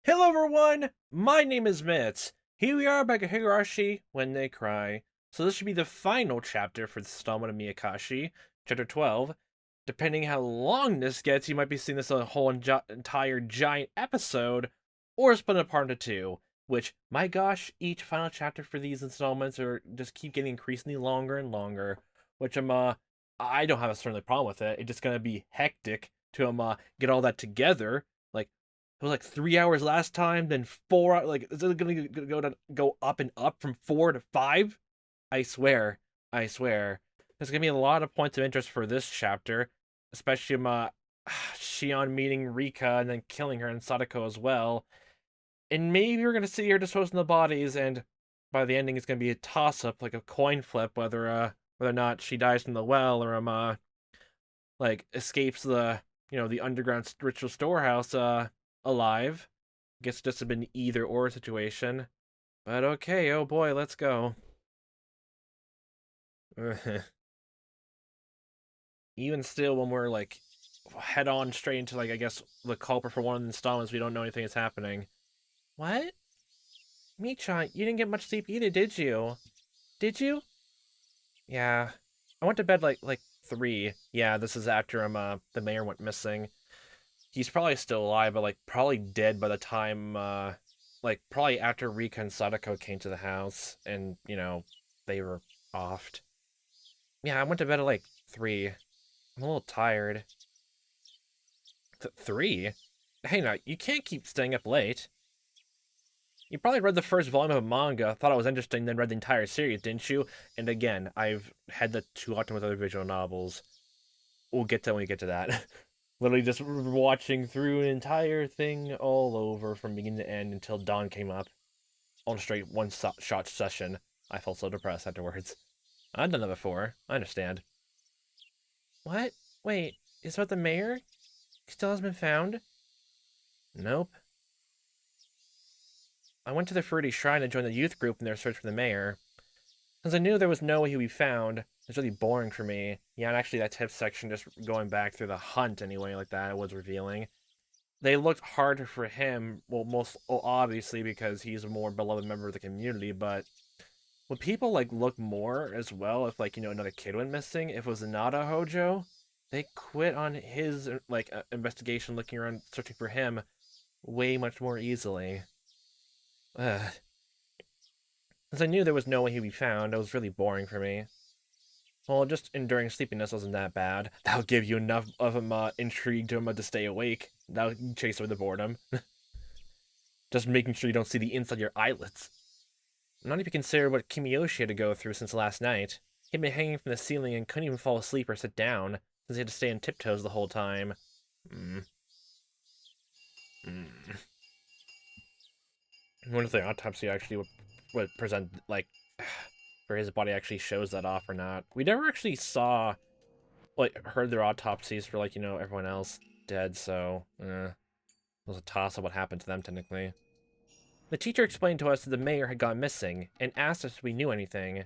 Hello everyone, my name is Mitz. Here we are back at Higurashi When They Cry. So this should be the final chapter for the installment of Miyakashi, chapter 12. Depending how long this gets, you might be seeing this a whole entire giant episode, or split it apart into two. Which, my gosh, each final chapter for these installments are just keep getting increasingly longer and longer. Which I don't have a certainly problem with it. It's just gonna be hectic to get all that together. Like it was like 3 hours last time, then 4. Like, is it gonna go up and up from 4 to 5? I swear, I swear. There's gonna be a lot of points of interest for this chapter, especially Shion meeting Rika and then killing her and Sadako as well. And maybe we're gonna see her disposing the bodies, and by the ending, it's gonna be a toss up, like a coin flip, whether or not she dies in the well or like escapes the underground ritual storehouse alive. Guess just have been either or situation. But okay, oh boy, let's go. Even still, when we're like head on straight into I guess the culprit for one of the installments, we don't know anything is happening. What? Michan, you didn't get much sleep either, did you? Did you? Yeah. I went to bed like 3. Yeah, this is after the mayor went missing. He's probably still alive, but like probably dead by the time like probably after Rika and Sadako came to the house and they were offed. Yeah, I went to bed at like 3. I'm a little tired. 3? Hey, now you can't keep staying up late. You probably read the first volume of a manga, thought it was interesting, then read the entire series, didn't you? And again, I've had that too often with other visual novels. We'll get to that when we get to that. Literally just watching through an entire thing all over from beginning to end until dawn came up. On a straight one-shot session. I felt so depressed afterwards. I've done that before. I understand. What? Wait, is that the mayor? He still hasn't been found? Nope. I went to the Fruity Shrine to join the youth group in their search for the mayor. Since I knew there was no way he'd be found, it's really boring for me. Yeah, and actually that tip section, just going back through the hunt anyway, like that, was revealing. They looked harder for him, obviously because he's a more beloved member of the community, but would people like look more as well if another kid went missing? If it was not a Hojo, they quit on his investigation, looking around searching for him way much more easily. Ugh. Since I knew there was no way he'd be found, it was really boring for me. Well, just enduring sleepiness wasn't that bad. That'll give you enough of him intrigue to stay awake. That'll chase away the boredom. Just making sure you don't see the inside of your eyelids. Not even consider what Kimiyoshi had to go through since last night. He'd been hanging from the ceiling and couldn't even fall asleep or sit down, since he had to stay on tiptoes the whole time. Mm. Mm. I wonder if the autopsy actually would present, for his body actually shows that off or not. We never actually saw, heard their autopsies for, everyone else dead, so, it was a toss of what happened to them, technically. The teacher explained to us that the mayor had gone missing, and asked us if we knew anything.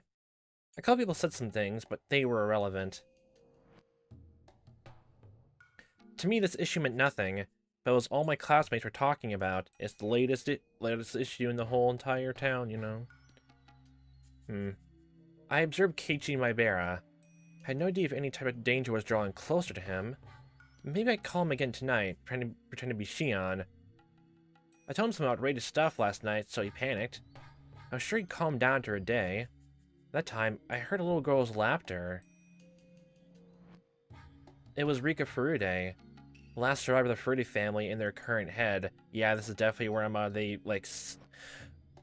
A couple people said some things, but they were irrelevant. To me, this issue meant nothing, but it was all my classmates were talking about. It's the latest issue in the whole entire town. I observed Keiichi Maebara. I had no idea if any type of danger was drawing closer to him. Maybe I'd call him again tonight, pretend to be Shion. I told him some outrageous stuff last night, so he panicked. I was sure he'd calm down after a day. That time, I heard a little girl's laughter. It was Rika Furude, the last survivor of the Furude family in their current head. Yeah, this is definitely where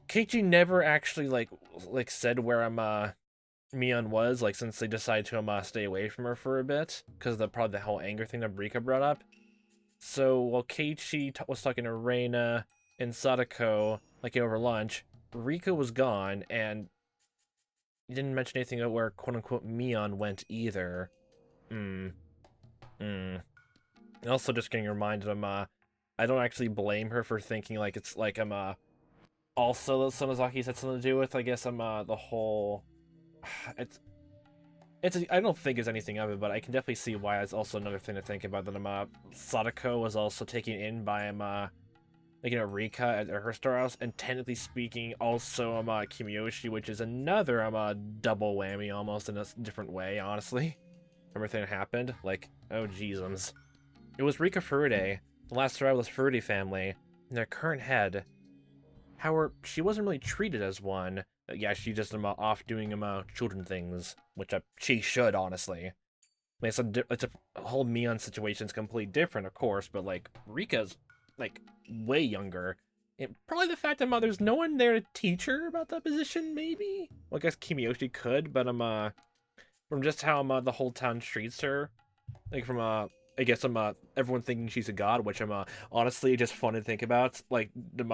Keiichi never actually, said where Mion was, since they decided to stay away from her for a bit, because of probably the whole anger thing that Rika brought up. So while Keiichi was talking to Reina and Sadako, over lunch, Rika was gone, and he didn't mention anything about where quote-unquote Mion went either. Also just getting reminded I don't actually blame her for thinking it's also that Sonozaki had something to do with, I guess, the whole it's I don't think it's anything of it, but I can definitely see why it's also another thing to think about, that Sadako was also taken in by like, Rika at her storehouse, and technically speaking, also Kimiyoshi, which is another double whammy almost in a different way, honestly. Everything that happened, like, oh jeezums. It was Rika Furude, the last survivalist Furude family, and their current head. However, she wasn't really treated as one. Yeah, she just off doing children things, which she should, honestly. I mean, it's a whole Mion situation's completely different, of course, but like Rika's like way younger. And probably the fact that there's no one there to teach her about that position, maybe. Well, I guess Kimiyoshi could, but from just how the whole town treats her, like from I guess everyone thinking she's a god, which honestly just fun to think about. Like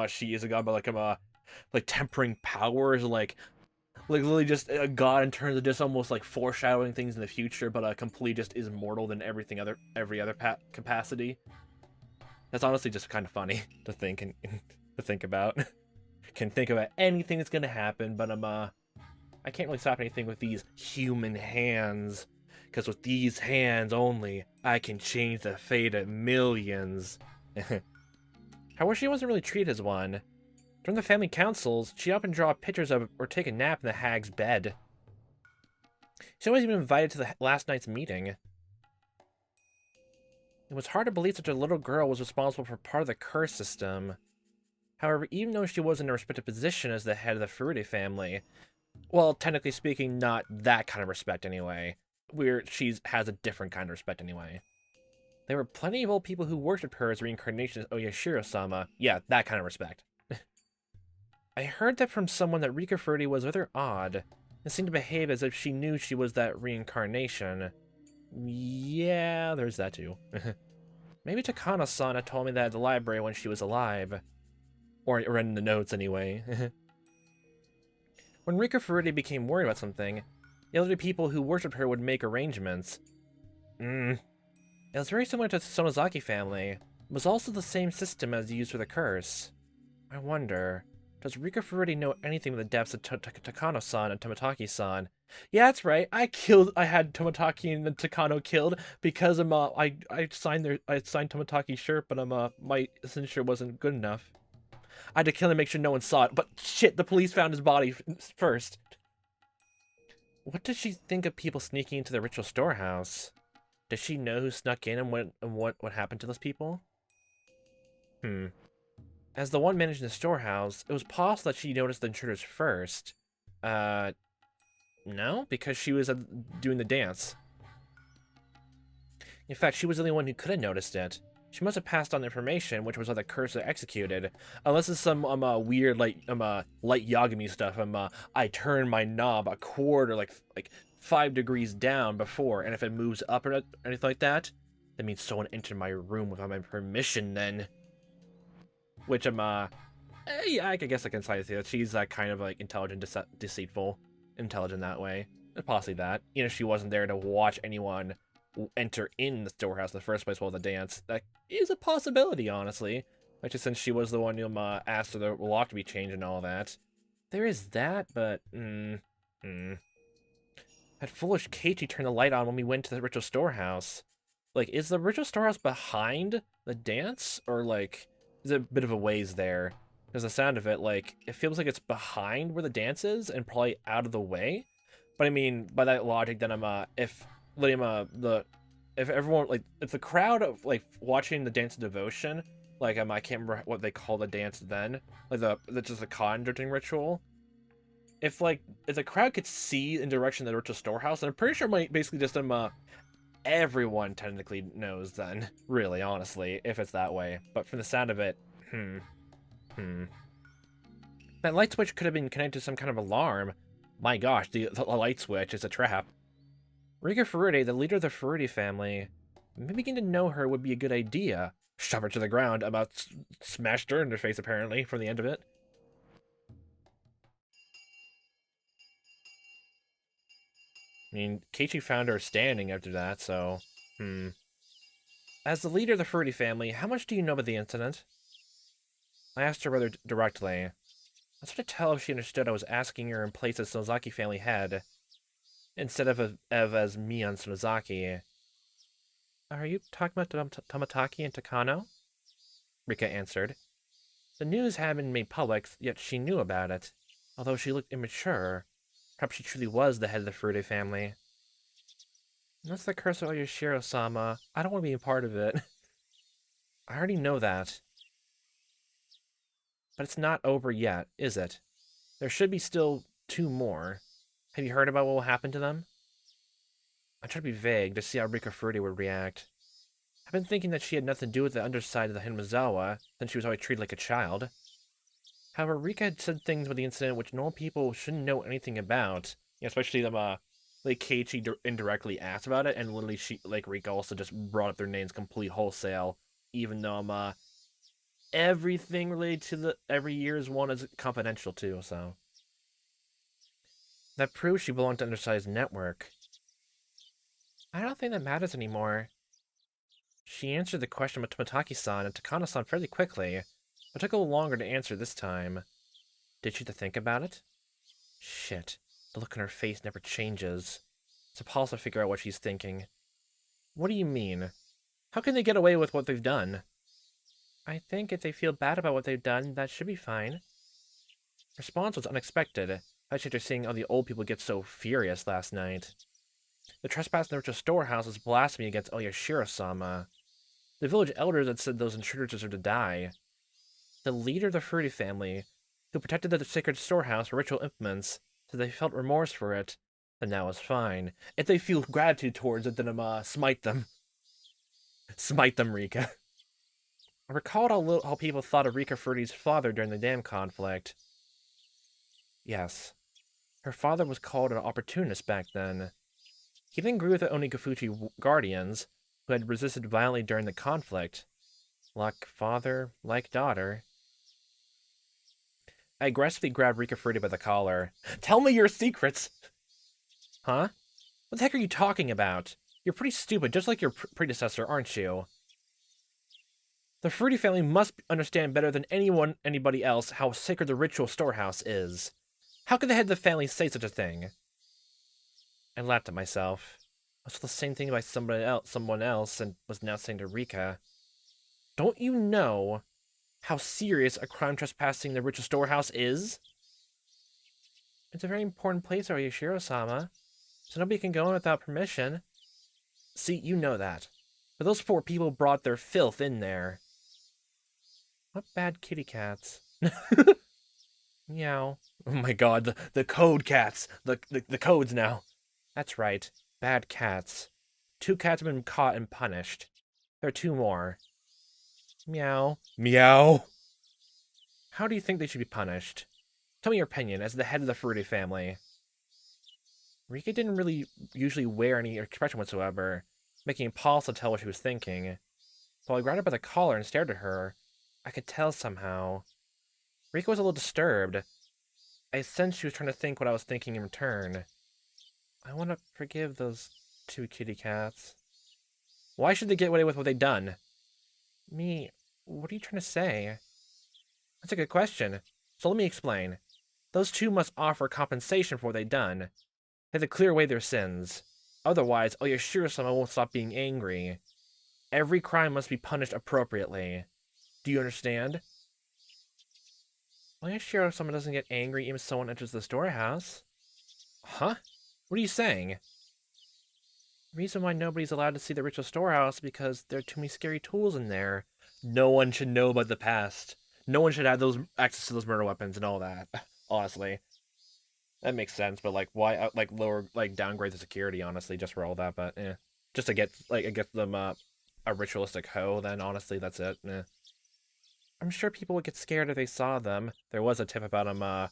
she is a god, but like tempering powers, like literally just a god in terms of just almost like foreshadowing things in the future, but completely just is immortal than every other capacity. That's honestly just kind of funny to think and to think about. Can think about anything that's gonna happen, but I can't really stop anything with these human hands, because with these hands only, I can change the fate of millions. However, she wasn't really treated as one. During the family councils, she'd often draw pictures of or take a nap in the hag's bed. She wasn't even invited to the last night's meeting. It was hard to believe such a little girl was responsible for part of the curse system. However, even though she was in a respected position as the head of the Furude family, well, technically speaking, not that kind of respect anyway. She has a different kind of respect anyway. There were plenty of old people who worshipped her as reincarnation as Oyashiro-sama. Yeah, that kind of respect. I heard that from someone that Rika Furude was rather odd, and seemed to behave as if she knew she was that reincarnation. Yeah, there's that too. Maybe Takano-san had told me that at the library when she was alive. Or in the notes, anyway. When Rika Furude became worried about something, the elderly people who worshipped her would make arrangements. It was very similar to the Sonozaki family. It was also the same system as used for the curse. I wonder, does Rika Furude know anything of the depths of Takano-san and Toмотaki-san? Yeah, that's right. I had Toмотaki and Takano killed because I signed Tomotaki's shirt, but my signature wasn't good enough. I had to kill him to make sure no one saw it, but shit, the police found his body first. What does she think of people sneaking into the ritual storehouse? Does she know who snuck in and what happened to those people? As the one managing the storehouse, it was possible that she noticed the intruders first. No, because she was doing the dance. In fact, she was the only one who could have noticed it. She must have passed on information, which was how the curse was executed. Unless it's some weird light Yagami stuff. I turn my knob a quarter, like 5 degrees down before, and if it moves up or anything like that, that means someone entered my room without my permission. Then, which yeah, I guess I can say that she's kind of like intelligent, deceitful, intelligent that way. Possibly that. You know, she wasn't there to watch anyone enter in the storehouse in the first place while the dance. That is a possibility, honestly. Especially since she was the one who asked for the lock to be changed and all that. There is that, but that foolish Keiichi turned the light on when we went to the ritual storehouse. Like, is the ritual storehouse behind the dance, or like is it a bit of a ways there? Because the sound of it, like, it feels like it's behind where the dance is and probably out of the way. But I mean, by that logic, then if everyone, like, if the crowd of like watching the dance of devotion, like I can't remember what they call the dance then, like just the conjuring ritual. If the crowd could see in direction of the ritual storehouse, I'm pretty sure basically just everyone technically knows then, really, honestly, if it's that way. But from the sound of it, that light switch could have been connected to some kind of alarm. My gosh, the light switch is a trap. Rika Furude, the leader of the Furude family, maybe getting to know her would be a good idea. Shove her to the ground, about smashed her in her face, apparently, from the end of it. I mean, Keiichi found her standing after that, so, As the leader of the Furude family, how much do you know about the incident? I asked her rather directly. I was trying to tell if she understood I was asking her in place as Sonozaki family head, instead of as me on Sonozaki. Are you talking about Toмотaki and Takano? Rika answered. The news hadn't been made public, yet she knew about it. Although she looked immature, perhaps she truly was the head of the Furude family. That's the curse of Yoshiro-sama. I don't want to be a part of it. I already know that. But it's not over yet, is it? There should be still 2 more. Have you heard about what will happen to them? I try to be vague to see how Rika Furude would react. I've been thinking that she had nothing to do with the underside of the Hinamizawa, since she was always treated like a child. However, Rika had said things about the incident which normal people shouldn't know anything about. Especially them, like Keiichi indirectly asked about it, and literally Rika also just brought up their names complete wholesale, even though, everything related to the every year's one is confidential too, so. That proves she belonged to Underside's network. I don't think that matters anymore. She answered the question with Tomataki-san and Takano-san fairly quickly, but took a little longer to answer this time. Did she have to think about it? Shit, the look on her face never changes. It's impossible to figure out what she's thinking. What do you mean? How can they get away with what they've done? I think if they feel bad about what they've done, that should be fine. Response was unexpected, especially after seeing all the old people get so furious last night. The trespass in the ritual storehouse was blasphemy against Oyashiro-sama. The village elders had said those intruders deserved to die. The leader of the Furude family, who protected the sacred storehouse for ritual implements, said they felt remorse for it, then that was fine. If they feel gratitude towards it, then smite them. Smite them, Rika. I recalled how people thought of Rika Furude's father during the dam conflict. Yes. Her father was called an opportunist back then. He didn't agree with the Onikafuchi guardians, who had resisted violently during the conflict. Like father, like daughter. I aggressively grabbed Rika Furude by the collar. Tell me your secrets! Huh? What the heck are you talking about? You're pretty stupid, just like your predecessor, aren't you? The Furude family must understand better than anybody else how sacred the ritual storehouse is. How could the head of the family say such a thing? I laughed at myself. I saw the same thing by someone else, and was now saying to Rika, don't you know how serious a crime trespassing the ritual storehouse is? It's a very important place, Yoshiro-sama, so nobody can go in without permission. See, you know that. But those 4 people brought their filth in there. What bad kitty cats? Meow. Oh my god, the code cats! The codes now. That's right, bad cats. 2 cats have been caught and punished. There are 2 more. Meow. Meow. How do you think they should be punished? Tell me your opinion, as the head of the Furude family. Rika didn't really usually wear any expression whatsoever, making it impossible to tell what she was thinking. So I grabbed her by the collar and stared at her. I could tell somehow. Rika was a little disturbed. I sensed she was trying to think what I was thinking in return. I want to forgive those 2 kitty cats. Why should they get away with what they've done? Me, what are you trying to say? That's a good question. So let me explain. Those 2 must offer compensation for what they've done. They have to clear away their sins. Otherwise, Oyashiro-sama won't stop being angry. Every crime must be punished appropriately. Do you understand? Oyashiro-sama doesn't get angry even if someone enters the storehouse. Huh? What are you saying? The reason why nobody's allowed to see the ritual storehouse is because there are too many scary tools in there. No one should know about the past. No one should have access to those murder weapons and all that. Honestly. That makes sense, but why downgrade the security, honestly, just for all that, but just to get them a ritualistic hoe, then honestly that's it. I'm sure people would get scared if they saw them. There was a tip about them,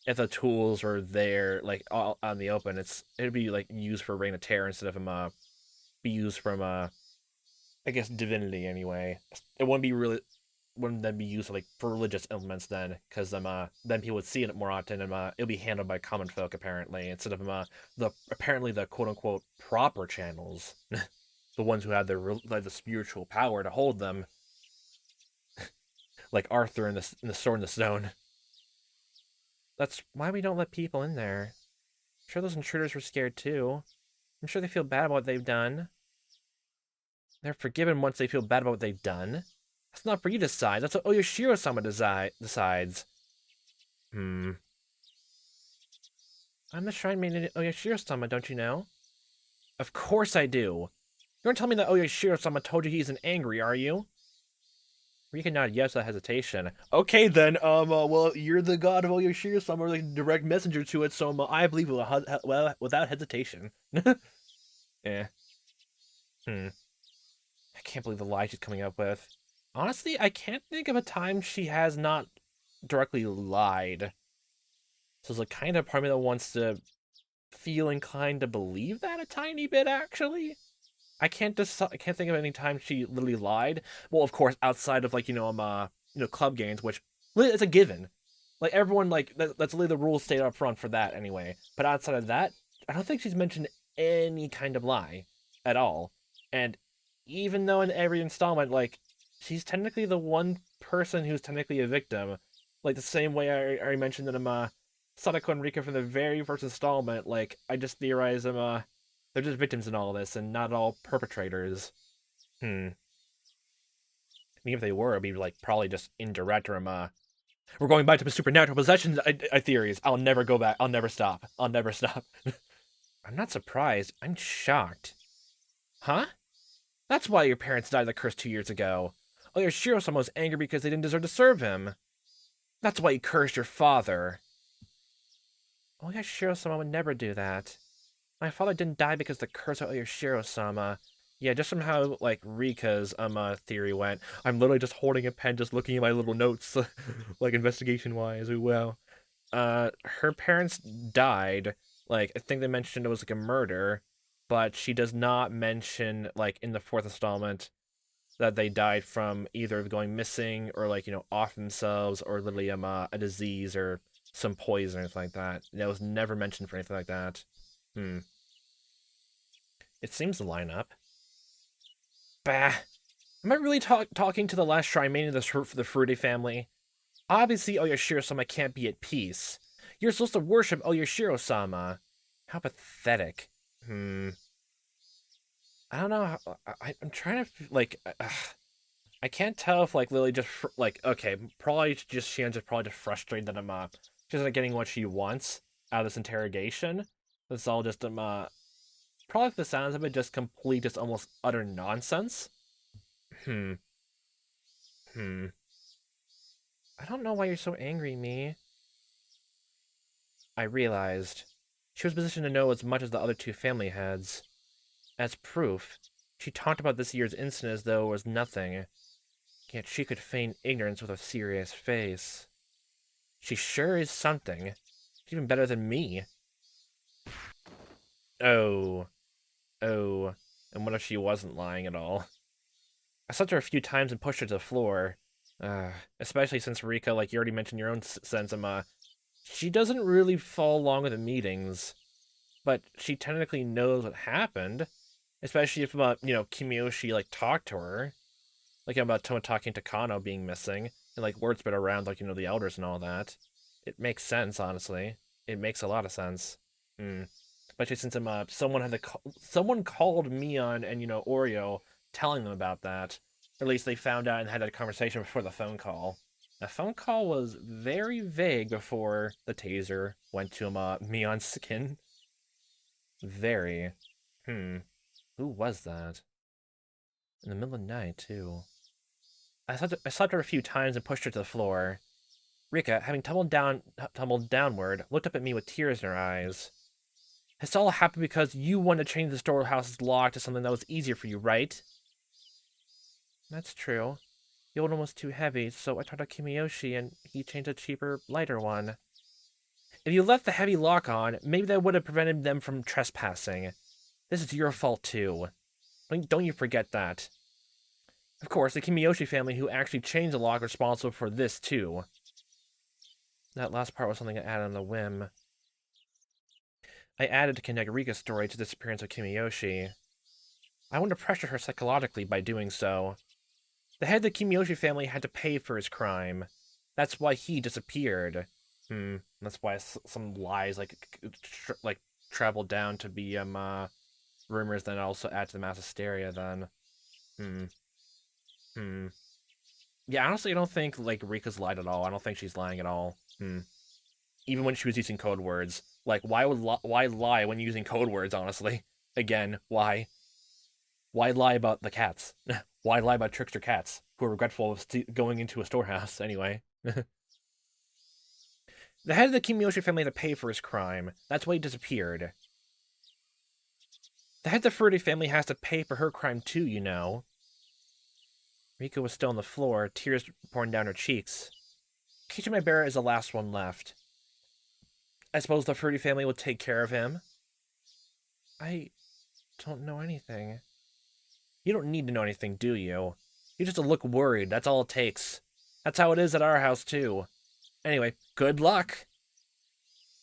if the tools were there, all out in the open, it'd be used for Reign of Terror instead of be used from I guess divinity anyway. It wouldn't then be used for religious implements then, because then people would see it more often, and it'll be handled by common folk apparently, instead of the quote unquote proper channels, the ones who have the spiritual power to hold them, like Arthur in the Sword in the Stone. That's why we don't let people in there. I'm sure those intruders were scared too. I'm sure they feel bad about what they've done. They're forgiven once they feel bad about what they've done. That's not for you to decide. That's what Oyashiro-sama decides. I'm the shrine maiden Oyashiro-sama, don't you know? Of course I do. You aren't telling me that Oyashiro-sama told you he's an angry, are you? Rika nodded yes without hesitation. Okay then, well, you're the god of Oyashiro-sama, the direct messenger to it, so I believe without hesitation. Yeah. I can't believe the lie she's coming up with. Honestly, I can't think of a time she has not directly lied. So it's like kind of part of me that wants to feel inclined to believe that a tiny bit, actually. I can't think of any time she literally lied. Well, of course, outside of like club games, which it's a given. Like everyone, like that's literally the rules stated up front for that anyway. But outside of that, I don't think she's mentioned any kind of lie at all. And even though in every installment, like she's technically the one person who's technically a victim, like the same way I already mentioned that Sadako and Rika from the very first installment. Like I just theorize they're just victims in all this and not all perpetrators. I mean, if they were, it'd be like probably just indirect or we're going back to supernatural possession theories. I'll never go back. I'll never stop. I'll never stop. I'm not surprised. I'm shocked. Huh? That's why your parents died of the curse 2 years ago. Oh, your Shiro-sama was angry because they didn't deserve to serve him. That's why he cursed your father. Oh, yeah, Shiro-sama would never do that. My father didn't die because the curse of Oyashiro-sama. Yeah, just from how, like, Rika's, theory went. I'm literally just holding a pen, just looking at my little notes, like, investigation-wise. Wow. Her parents died. Like, I think they mentioned it was, like, a murder. But she does not mention, like, in the 4th installment, that they died from either going missing or, like, off themselves or literally, a disease or some poison or anything like that. That was never mentioned for anything like that. It seems to line up. Bah. Am I really talking to the last shrine maiden of the Furude family? Obviously, Oyashiro-sama can't be at peace. You're supposed to worship Oyashiro-sama. How pathetic. I don't know. I'm trying to, like... I can't tell if, like, Lily just, like, okay, probably just, she ends up probably just frustrated that she's not getting what she wants out of this interrogation. It's all just, probably the sounds of it, just complete, just almost utter nonsense. I don't know why you're so angry, me. I realized. She was positioned to know as much as the other two family heads. As proof, she talked about this year's incident as though it was nothing. Yet she could feign ignorance with a serious face. She sure is something. She's even better than me. Oh. And what if she wasn't lying at all? I slapped her a few times and pushed her to the floor. Especially since Rika, like you already mentioned your own sense, she doesn't really follow along with the meetings, but she technically knows what happened. Especially if, Kimiyoshi, like, talked to her. Like, about Tomootaki and Takano being missing, and, like, word's been around, like, the elders and all that. It makes sense, honestly. It makes a lot of sense. Especially since someone called Mion and, Oreo, telling them about that. Or at least they found out and had a conversation before the phone call. The phone call was very vague before the taser went to Mion's skin. Very. Who was that? In the middle of the night, too. I slapped her a few times and pushed her to the floor. Rika, having tumbled downward, looked up at me with tears in her eyes. This all happened because you wanted to change the storehouse's lock to something that was easier for you, right? That's true. The old one was too heavy, so I talked to Kimiyoshi and he changed a cheaper, lighter one. If you left the heavy lock on, maybe that would have prevented them from trespassing. This is your fault, too. Don't you forget that. Of course, the Kimiyoshi family who actually changed the lock are responsible for this, too. That last part was something I added on the whim. I added to connect Rika's story to the disappearance of Kimiyoshi. I wanted to pressure her psychologically by doing so. The head of the Kimiyoshi family had to pay for his crime. That's why he disappeared. That's why some lies, like, traveled down to be, rumors, then also add to the mass hysteria, then. Yeah, honestly, I don't think, like, Rika's lied at all. I don't think she's lying at all. Even when she was using code words. Like, why lie when using code words, honestly? Again, why? Why lie about the cats? Why lie about trickster cats who are regretful of going into a storehouse, anyway? The head of the Kimiyoshi family had to pay for his crime. That's why he disappeared. The head of the Furuta family has to pay for her crime too, you know. Rika was still on the floor, tears pouring down her cheeks. Keiichi Maebara is the last one left. I suppose the Furuta family will take care of him. I don't know anything. You don't need to know anything, do you? You just look worried, that's all it takes. That's how it is at our house, too. Anyway, good luck!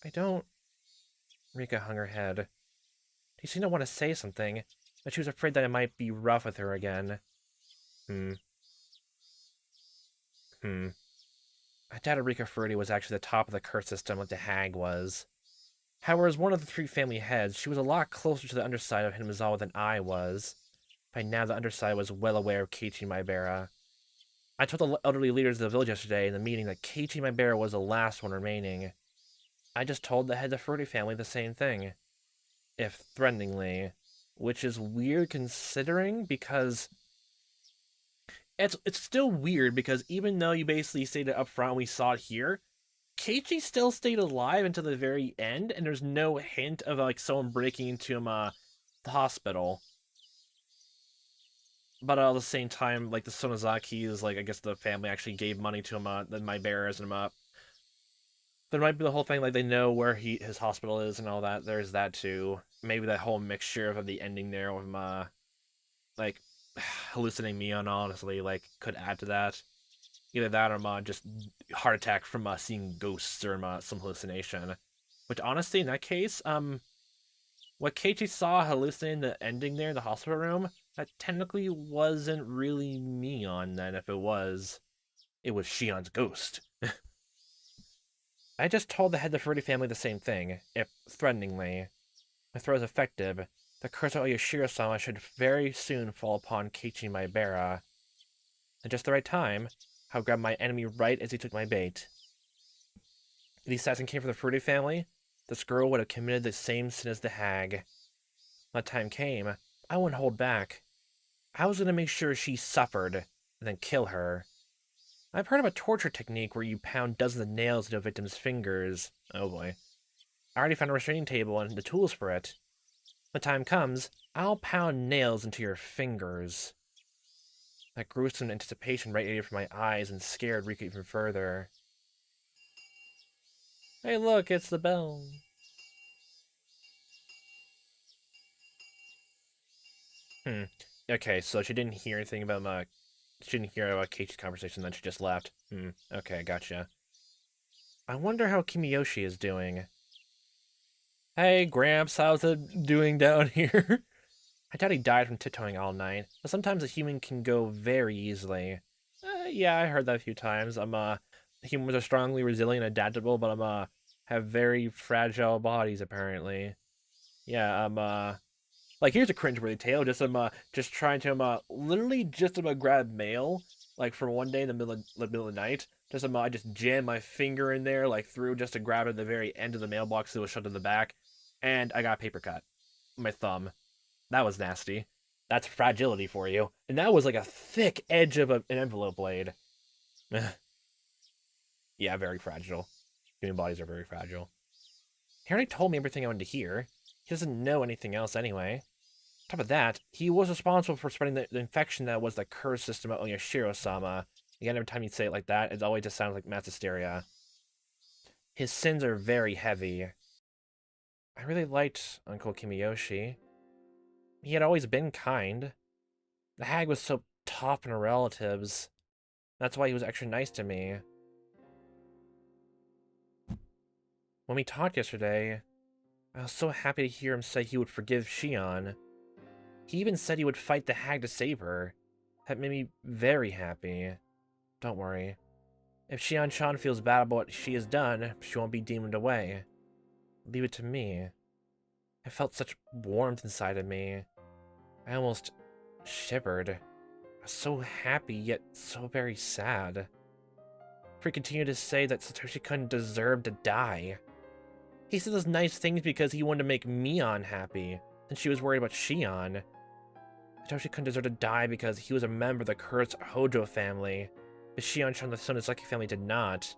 I don't... Rika hung her head. She seemed to want to say something, but she was afraid that it might be rough with her again. I doubted Rika Furuta was actually the top of the curse system like the hag was. However, as one of the three family heads, she was a lot closer to the underside of Hinamizawa than I was. By now, the underside was well aware of Keiichi Maebara. I told the elderly leaders of the village yesterday in the meeting that Keiichi Maebara was the last one remaining. I just told the head of the Furuta family the same thing. If threateningly. Which is weird considering, because... It's still weird, because even though you basically stated up front, we saw it here, Keiichi still stayed alive until the very end, and there's no hint of, like, someone breaking into him, the hospital. But at the same time, like, the Sonozakis, like, I guess the family actually gave money to him, the Maebaras and him up. There might be the whole thing, like, they know where his hospital is and all that. There's that, too. Maybe that whole mixture of the ending there with him, like, hallucinating Mion, honestly, like, could add to that. Either that or just heart attack from seeing ghosts or some hallucination. Which, honestly, in that case, what Keiichi saw hallucinating the ending there in the hospital room, that technically wasn't really Mion then. If it was Shion's ghost. I just told the head of the Furuta family the same thing, if threateningly. If threat was effective, the curse of Oyashiro-sama should very soon fall upon Keiichi Maebara. At just the right time, I'll grab my enemy right as he took my bait. If the assassin came from the Furuta family, this girl would have committed the same sin as the hag. When that time came, I wouldn't hold back. I was going to make sure she suffered, and then kill her. I've heard of a torture technique where you pound dozens of nails into a victim's fingers. Oh boy. I already found a restraining table and the tools for it. When the time comes, I'll pound nails into your fingers. That gruesome anticipation radiated from my eyes and scared Rika even further. Hey look, it's the bell. Okay, so she didn't hear anything about she didn't hear about Keiichi's conversation, then she just left. Okay, gotcha. I wonder how Kimiyoshi is doing. Hey, Gramps, how's it doing down here? I doubt he died from tiptoeing all night, but sometimes a human can go very easily. Yeah, I heard that a few times. Humans are strongly resilient and adaptable, but have very fragile bodies, apparently. Yeah, like, here's a cringeworthy tale. Just trying to, literally just, grab mail, like, from one day in the middle of the night. I just jammed my finger in there, like, through, just to grab it at the very end of the mailbox that was shut to the back. And I got a paper cut. My thumb. That was nasty. That's fragility for you. And that was, like, a thick edge of an envelope blade. Yeah, very fragile. Human bodies are very fragile. He already told me everything I wanted to hear. He doesn't know anything else anyway. On top of that, he was responsible for spreading the infection that was the curse system of Oyashiro-sama. Again, every time you say it like that, it always just sounds like mass hysteria. His sins are very heavy. I really liked Uncle Kimiyoshi. He had always been kind. The hag was so tough on her relatives. That's why he was extra nice to me. When we talked yesterday, I was so happy to hear him say he would forgive Shion. He even said he would fight the hag to save her. That made me very happy. Don't worry. If Shion-chan feels bad about what she has done, she won't be demoned away. Leave it to me. I felt such warmth inside of me. I almost shivered. I was so happy, yet so very sad. For he continued to say that Satoshi-kun deserved to die. He said those nice things because he wanted to make Mion happy, and she was worried about Shion. Satoshi-kun deserved to die because he was a member of the cursed Hojo family, but Shion and the Sonozaki family did not.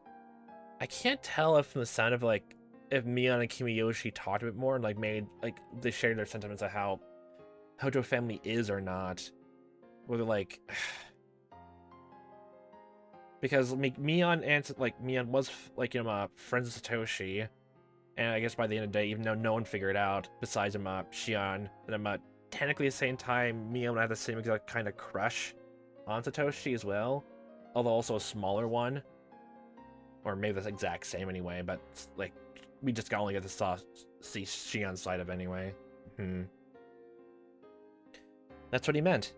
I can't tell if from the sound of, like, if Mion and Kimiyoshi talked a bit more and, like, they shared their sentiments of how Hojo family is or not. Whether, like... because, like, Mion was, like, friends with Satoshi, and I guess by the end of the day, even though no one figured it out, besides Shion, and technically at the same time, Mion had the same exact kind of crush on Satoshi as well, although also a smaller one. Or maybe the exact same anyway, but, like, we just only get to see Shion's side of it anyway. That's what he meant.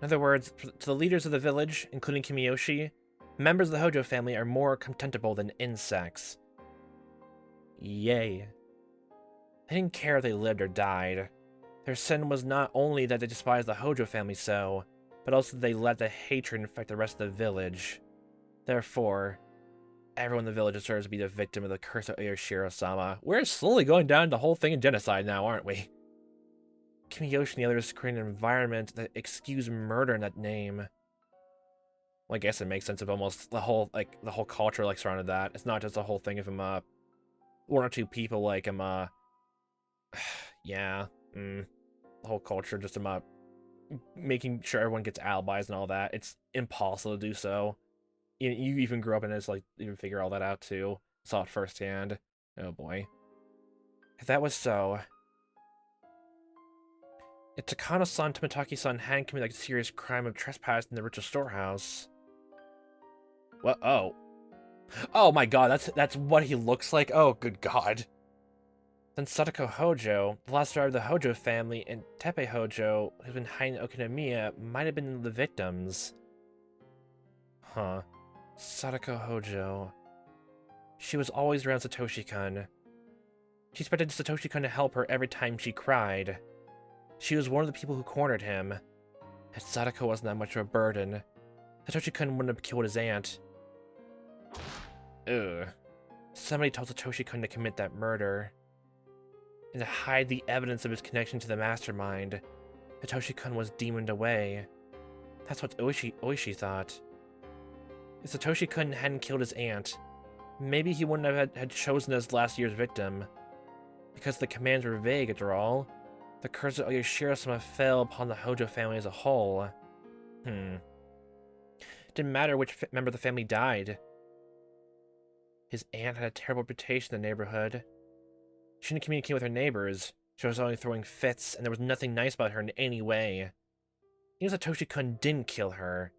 In other words, to the leaders of the village, including Kimiyoshi, members of the Hojo family are more contemptible than insects. Yay. They didn't care if they lived or died. Their sin was not only that they despised the Hojo family so, but also that they let the hatred infect the rest of the village. Therefore, everyone in the village deserves to be the victim of the curse of Oyoshiro-sama. We're slowly going down the whole thing in genocide now, aren't we? Kimiyoshi and the others create an environment that excuse murder in that name. Well, I guess it makes sense of almost the whole culture, like, surrounded that. It's not just a whole thing of him, one or two people, like, him, yeah, the whole culture, just him, making sure everyone gets alibis and all that. It's impossible to do so. You even grew up in it, it's like, you figure all that out, too. Saw it firsthand. Oh, boy. If that was so... if Takano-san, Tomitaki-san hadn't committed, like, a serious crime of trespass in the ritual storehouse... What? Oh. Oh my god, that's what he looks like? Oh, good god. Then Sadako Hojo, the last daughter of the Hojo family, and Teppei Hojo, who's been hiding in Okinomiya, might have been the victims. Huh. Sadako Hojo. She was always around Satoshi-kun. She expected Satoshi-kun to help her every time she cried. She was one of the people who cornered him. If Sadako wasn't that much of a burden, Satoshi-kun wouldn't have killed his aunt. Ugh. Somebody told Satoshi-kun to commit that murder. And to hide the evidence of his connection to the mastermind, Satoshi-kun was demoned away. That's what Oishi thought. If Satoshi-kun hadn't killed his aunt, maybe he wouldn't have had chosen as last year's victim. Because the commands were vague, after all, the curse of Oyoshiro-sama fell upon the Hojo family as a whole. It didn't matter which member of the family died. His aunt had a terrible reputation in the neighborhood. She didn't communicate with her neighbors. She was only throwing fits, and there was nothing nice about her in any way. Even if Satoshi-kun didn't kill her,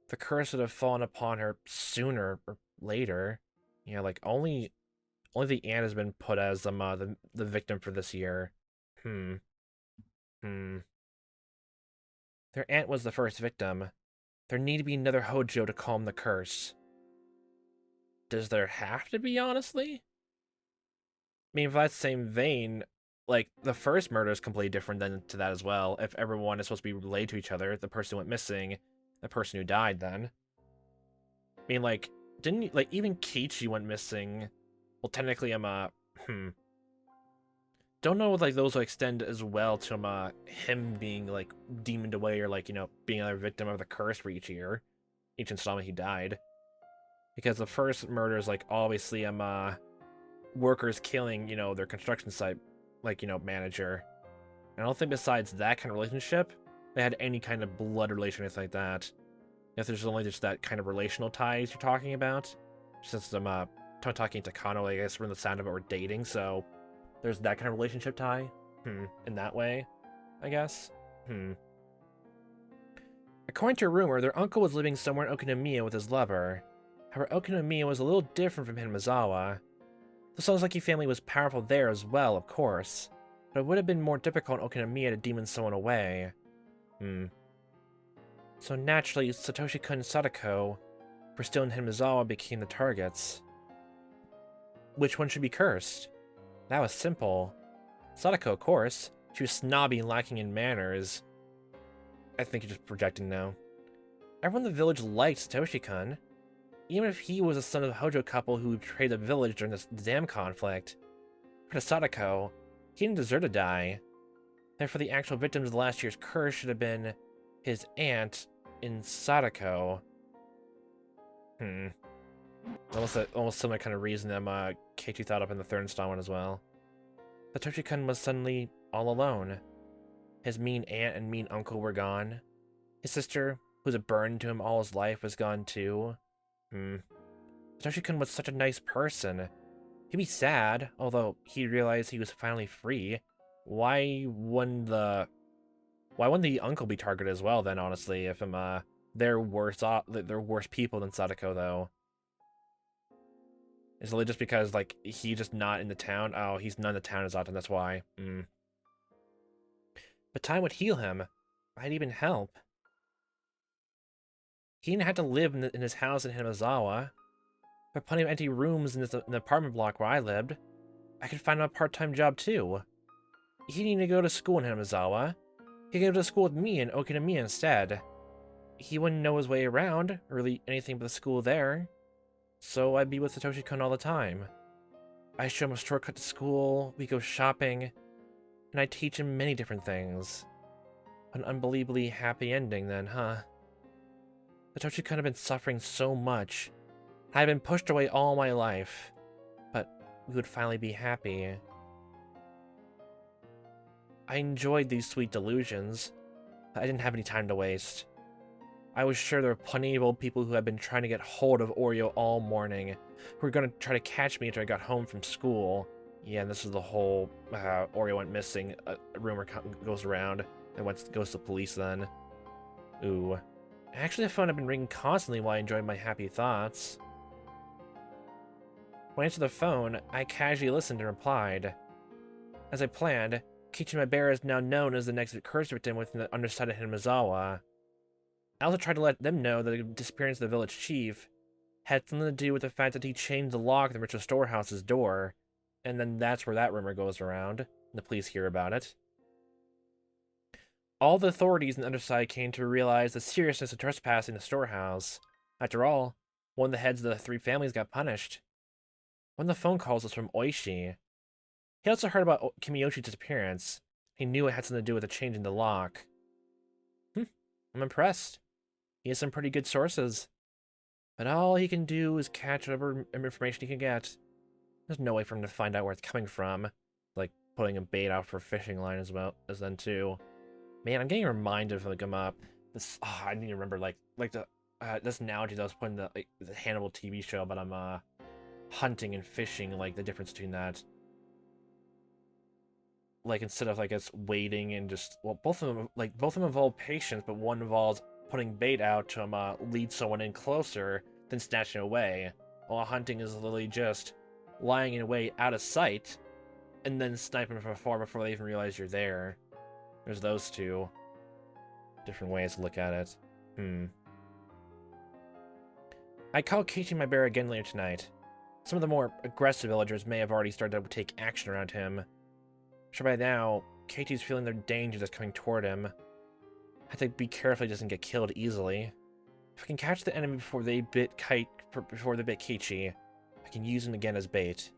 the curse would have fallen upon her sooner or later. Yeah, like, only the aunt has been put as the victim for this year. Their aunt was the first victim. There need to be another Hojo to calm the curse. Does there have to be, honestly? I mean, if that's the same vein, like, the first murder is completely different than to that as well. If everyone is supposed to be related to each other, the person who went missing, the person who died then. I mean, like, didn't, like, even Keiichi went missing. Well, technically, don't know if, like, those will extend as well to, him being, like, demoned away or, like, being another victim of the curse for each year. Each installment he died. Because the first murder is, like, obviously, workers killing, their construction site, like, manager. And I don't think besides that kind of relationship, they had any kind of blood relationship like that. If there's only just that kind of relational ties you're talking about. Since Tomitaki and Takano, I guess, were in the sound of it, were dating, so there's that kind of relationship tie. In that way, I guess. According to rumor, their uncle was living somewhere in Okinomiya with his lover. However, Okinomiya was a little different from Hinamizawa. The Sonozaki family was powerful there as well, of course, but it would have been more difficult in Okinomiya to demon someone away. So naturally, Satoshi-kun and Sadako, who were still in Hinamizawa, became the targets. Which one should be cursed? That was simple. Sadako, of course. She was snobby and lacking in manners. I think you're just projecting now. Everyone in the village liked Satoshi-kun, even if he was the son of the Hojo couple who betrayed the village during the dam conflict. For Sadako, he didn't deserve to die. Therefore, the actual victims of last year's curse should have been his aunt in Sadako. Almost similar kind of reason that Keiichi thought up in the third installment as well. Satoshi-kun was suddenly all alone. His mean aunt and mean uncle were gone. His sister, who's a burden to him all his life, was gone too. Satoshi-kun was such a nice person. He'd be sad, although he realized he was finally free. Why wouldn't the uncle be targeted as well then, honestly, if they're worse people than Sadako, though? Is it just because, like, he's just not in the town? Oh, he's not in the town as often, that's why. But time would heal him. Might even help. He didn't have to live in his house in Hinamizawa. There are plenty of empty rooms in the apartment block where I lived. I could find him a part-time job, too. He didn't need to go to school in Hinamizawa. He could go to school with me in Okinamiya instead. He wouldn't know his way around, or really anything but the school there. So I'd be with Satoshi-kun all the time. I show him a shortcut to school, we go shopping, and I teach him many different things. An unbelievably happy ending then, huh? Satoshi-kun had been suffering so much. I had been pushed away all my life. But we would finally be happy. I enjoyed these sweet delusions. I didn't have any time to waste. I was sure there were plenty of old people who had been trying to get hold of Oreo all morning, who were going to try to catch me after I got home from school. Yeah, and this is the whole Oreo went missing rumor goes around, and goes to police then. Ooh. Actually, the phone had been ringing constantly while I enjoyed my happy thoughts. When I answered the phone, I casually listened and replied. As I planned, Keiichi Maebara is now known as the next curse victim within the underside of Hinamizawa. I also tried to let them know that the disappearance of the village chief had something to do with the fact that he changed the lock of the ritual storehouse's door, and then that's where that rumor goes around, and the police hear about it. All the authorities in the underside came to realize the seriousness of trespassing the storehouse. After all, one of the heads of the three families got punished. One of the phone calls was from Oishi. He also heard about Kimiyoshi's disappearance. He knew it had something to do with the change in the lock. I'm impressed. He has some pretty good sources. But all he can do is catch whatever information he can get. There's no way for him to find out where it's coming from. Like putting a bait out for a fishing line as well as then too. Man, I'm getting reminded of like this. Oh, I need to remember like the this analogy that I was putting the Hannibal TV show, but I'm hunting and fishing, like the difference between that. Like instead of like us waiting and just both of them involve patience, but one involves putting bait out to lead someone in closer than snatching away. While hunting is literally just lying in wait out of sight and then sniping from afar before they even realize you're there. There's those two different ways to look at it. I called Keiichi Maebara again later tonight. Some of the more aggressive villagers may have already started to take action around him. Sure, by now, Keiichi's feeling the danger that's coming toward him. I have to be careful he doesn't get killed easily. If I can catch the enemy before they bit Keiichi, I can use him again as bait.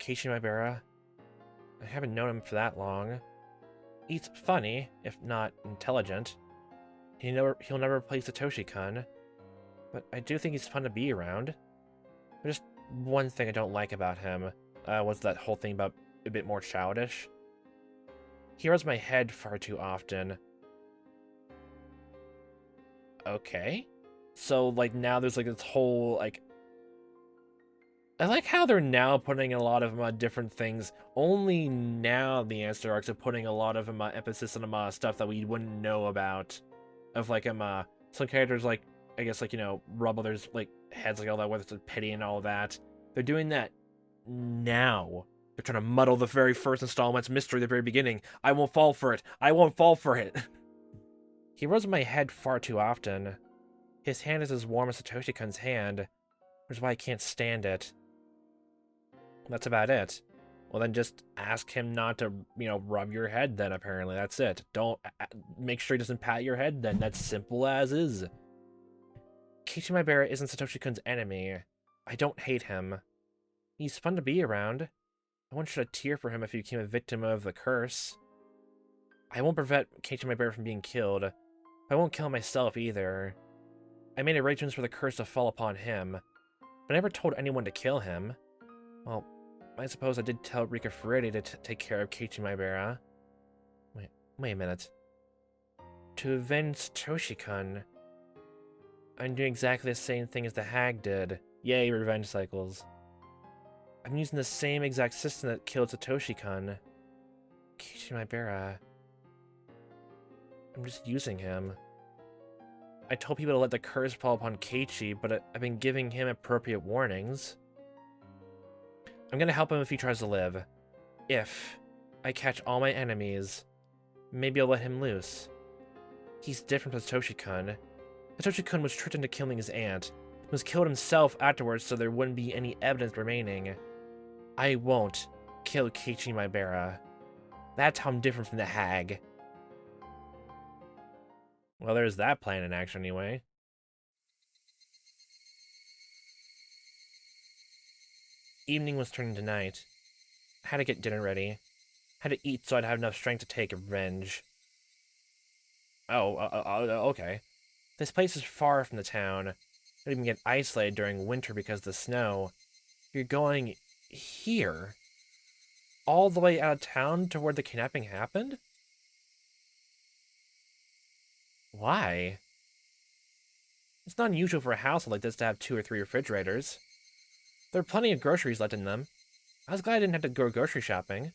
Keiichi Maebara? I haven't known him for that long. He's funny, if not intelligent. He'll never replace Satoshi-kun. But I do think he's fun to be around. There's just one thing I don't like about him. Was that whole thing about a bit more childish. He rubs my head far too often. Okay. So, like, now there's, like, this whole, like... I like how they're now putting a lot of different things. Only now the answer arcs are putting a lot of emphasis on stuff that we wouldn't know about. Of, like, some characters, like, I guess, like, you know, rub others, like, heads, like, all that, whether it's pity and all that. They're doing that now. They're trying to muddle the very first installment's mystery at the very beginning. I won't fall for it. I won't fall for it. He rubs my head far too often. His hand is as warm as Satoshi-kun's hand, which is why I can't stand it. That's about it. Well, then just ask him not to, rub your head then, apparently. That's it. Don't... Make sure he doesn't pat your head then. That's simple as is. Keiichi Maebara isn't Satoshi-kun's enemy. I don't hate him. He's fun to be around. I won't shed a tear for him if he became a victim of the curse. I won't prevent Keiichi Maebara from being killed. I won't kill myself either. I made arrangements for the curse to fall upon him, but I never told anyone to kill him. Well, I suppose I did tell Rika Ferretti to take care of Keiichi Maebara. Wait a minute. To avenge Satoshi-kun. I'm doing exactly the same thing as the hag did. Yay, revenge cycles. I'm using the same exact system that killed Satoshi-kun. Keiichi Maebara. I'm just using him. I told people to let the curse fall upon Keiichi, but I've been giving him appropriate warnings. I'm gonna help him if he tries to live. If I catch all my enemies, maybe I'll let him loose. He's different from Satoshi-kun. Satoshi-kun was tricked into killing his aunt. He was killed himself afterwards so there wouldn't be any evidence remaining. I won't kill Keiichi Maebara. That's how I'm different from the hag. Well, there's that plan in action anyway. Evening was turning to night. I had to get dinner ready. Had to eat so I'd have enough strength to take revenge. Okay. This place is far from the town. I don't even get isolated during winter because of the snow. You're going here? All the way out of town to where the kidnapping happened? Why? It's not unusual for a household like this to have 2 or 3 refrigerators. There are plenty of groceries left in them. I was glad I didn't have to go grocery shopping.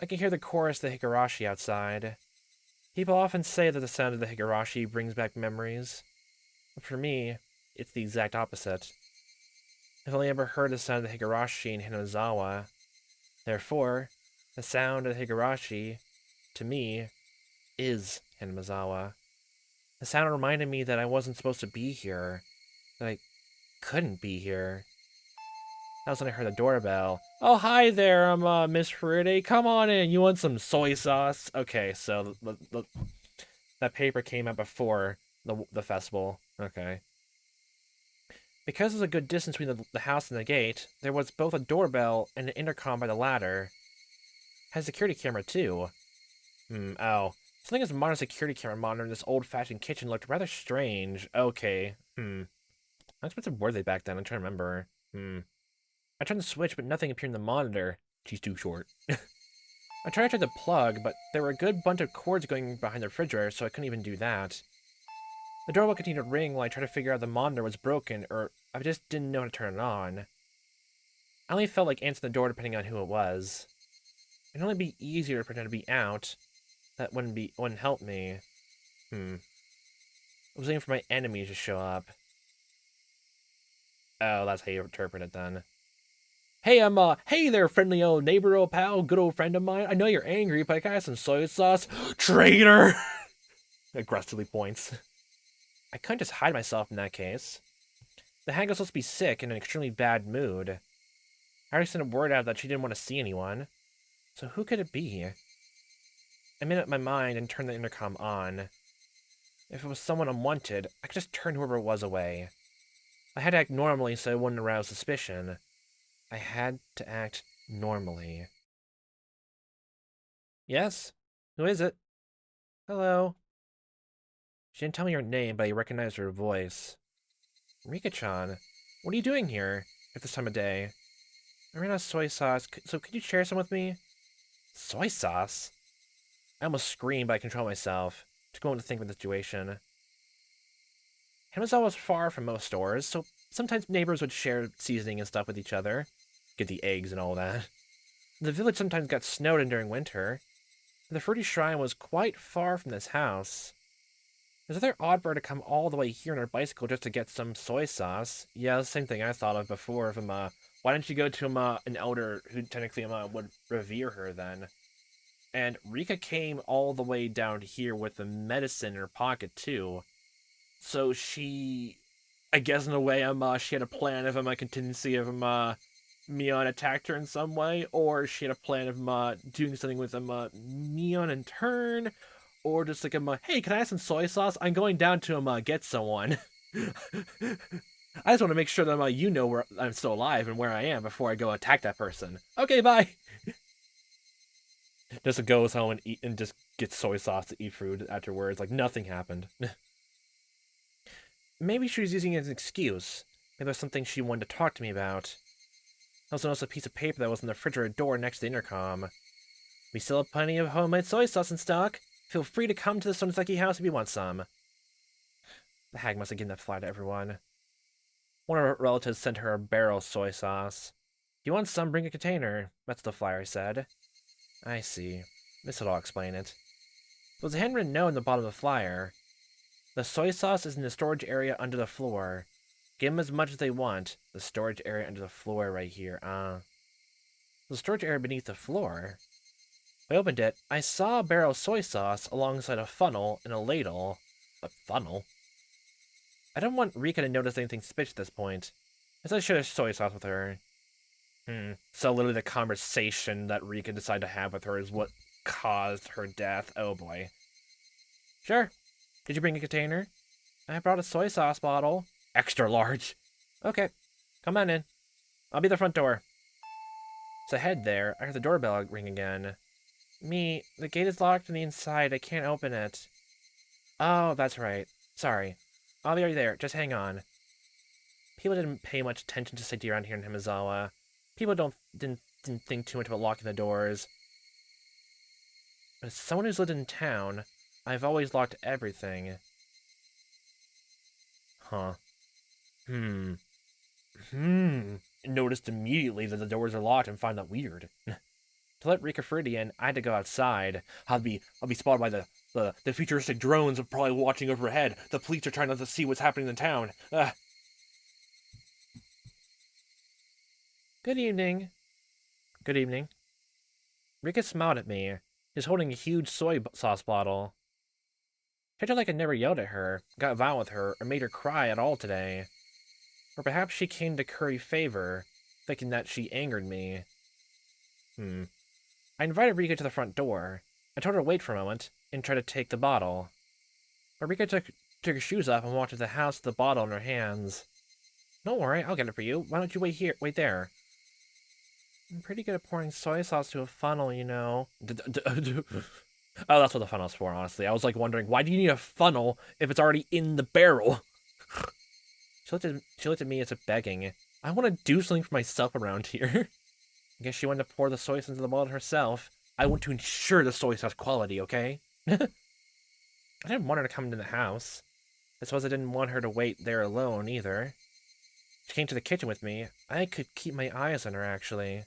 I can hear the chorus of the Higurashi outside. People often say that the sound of the Higurashi brings back memories. But for me, it's the exact opposite. I've only ever heard the sound of the Higurashi in Hinamizawa. Therefore, the sound of the Higurashi, to me, is Hinamizawa. The sound reminded me that I wasn't supposed to be here. That I couldn't be here. That was when I heard the doorbell. Oh, hi there, I'm Miss Ferretti. Come on in. You want some soy sauce? Okay, so that paper came out before the festival. Okay. Because there's a good distance between the house and the gate, there was both a doorbell and an intercom by the ladder. Has a security camera, too. Oh. Something as modern security camera monitor in this old-fashioned kitchen looked rather strange. Okay. How expensive were they back then? I'm trying to remember. I turned the switch, but nothing appeared in the monitor. She's too short. I tried to turn the plug, but there were a good bunch of cords going behind the refrigerator, so I couldn't even do that. The doorbell continued to ring while I tried to figure out if the monitor was broken, or I just didn't know how to turn it on. I only felt like answering the door depending on who it was. It'd only be easier to pretend to be out. That wouldn't help me. I was waiting for my enemies to show up. Oh, that's how you interpret it then. Hey, hey there, friendly old neighbor, old pal, good old friend of mine. I know you're angry, but I got some soy sauce. Traitor! Aggressively points. I couldn't just hide myself in that case. The hag was supposed to be sick and in an extremely bad mood. I already sent a word out that she didn't want to see anyone. So who could it be? I made up my mind and turned the intercom on. If it was someone unwanted, I could just turn whoever it was away. I had to act normally so I wouldn't arouse suspicion. I had to act normally. Yes? Who is it? Hello? She didn't tell me her name, but I recognized her voice. Rika-chan, what are you doing here at this time of day? I ran out of soy sauce, so could you share some with me? Soy sauce? I almost screamed, but I controlled myself. Took a moment to think of the situation. Hinamizawa was far from most stores, so sometimes neighbors would share seasoning and stuff with each other. Get the eggs and all that. The village sometimes got snowed in during winter. The fruity shrine was quite far from this house. There's another odd bird to come all the way here on her bicycle just to get some soy sauce. Yeah, the same thing I thought of before of him, why don't you go to an elder who technically would revere her then? And Rika came all the way down here with the medicine in her pocket too. So she, I guess in a way, she had a plan of a contingency of Mion attacked her in some way, or she had a plan of doing something with Mion in turn, or just like hey, can I have some soy sauce? I'm going down to get someone. I just want to make sure that you know where I'm still alive and where I am before I go attack that person. Okay, bye. Just goes home and eat and just gets soy sauce to eat food afterwards, like nothing happened. Maybe she was using it as an excuse. Maybe there's something she wanted to talk to me about. I also noticed a piece of paper that was on the refrigerator door next to the intercom. We still have plenty of homemade soy sauce in stock. Feel free to come to the Sonozaki house if you want some. The hag must have given that flyer to everyone. One of her relatives sent her a barrel of soy sauce. If you want some, bring a container. That's the flyer said. I see. This will all explain it. There was a handwritten note in the bottom of the flyer. The soy sauce is in the storage area under the floor. Give them as much as they want. The storage area under the floor right here. The storage area beneath the floor. I opened it. I saw a barrel of soy sauce alongside a funnel and a ladle. A funnel? I don't want Rika to notice anything suspicious at this point. I said I should have soy sauce with her. So literally the conversation that Rika decided to have with her is what caused her death. Oh boy. Sure. Did you bring a container? I brought a soy sauce bottle. Extra large. Okay. Come on in. I'll be at the front door. So head there. I heard the doorbell ring again. The gate is locked on the inside. I can't open it. Oh, that's right. Sorry. I'll be right there. Just hang on. People didn't pay much attention to safety around here in Hinamizawa. People didn't think too much about locking the doors. But as someone who's lived in town, I've always locked everything. Huh. Noticed immediately that the doors are locked and find that weird. To let Rika Fruity in, I had to go outside. I'll be spotted by the futuristic drones are probably watching overhead. The police are trying not to see what's happening in town. Good evening. Good evening. Rika smiled at me. She's holding a huge soy sauce bottle. I felt like I never yelled at her, got violent with her, or made her cry at all today. Or perhaps she came to curry favor, thinking that she angered me. I invited Rika to the front door. I told her to wait for a moment, and try to take the bottle. But Rika took her shoes off and walked to the house with the bottle in her hands. Don't worry, I'll get it for you. Why don't you wait there? I'm pretty good at pouring soy sauce to a funnel, you know. Oh, that's what the funnel's for, honestly. I was like wondering, why do you need a funnel if it's already in the barrel? She looked at me as if begging. I want to do something for myself around here. I guess she wanted to pour the soy sauce into the bottle herself. I want to ensure the soy sauce quality, okay? I didn't want her to come into the house. I suppose I didn't want her to wait there alone, either. She came to the kitchen with me. I could keep my eyes on her, actually.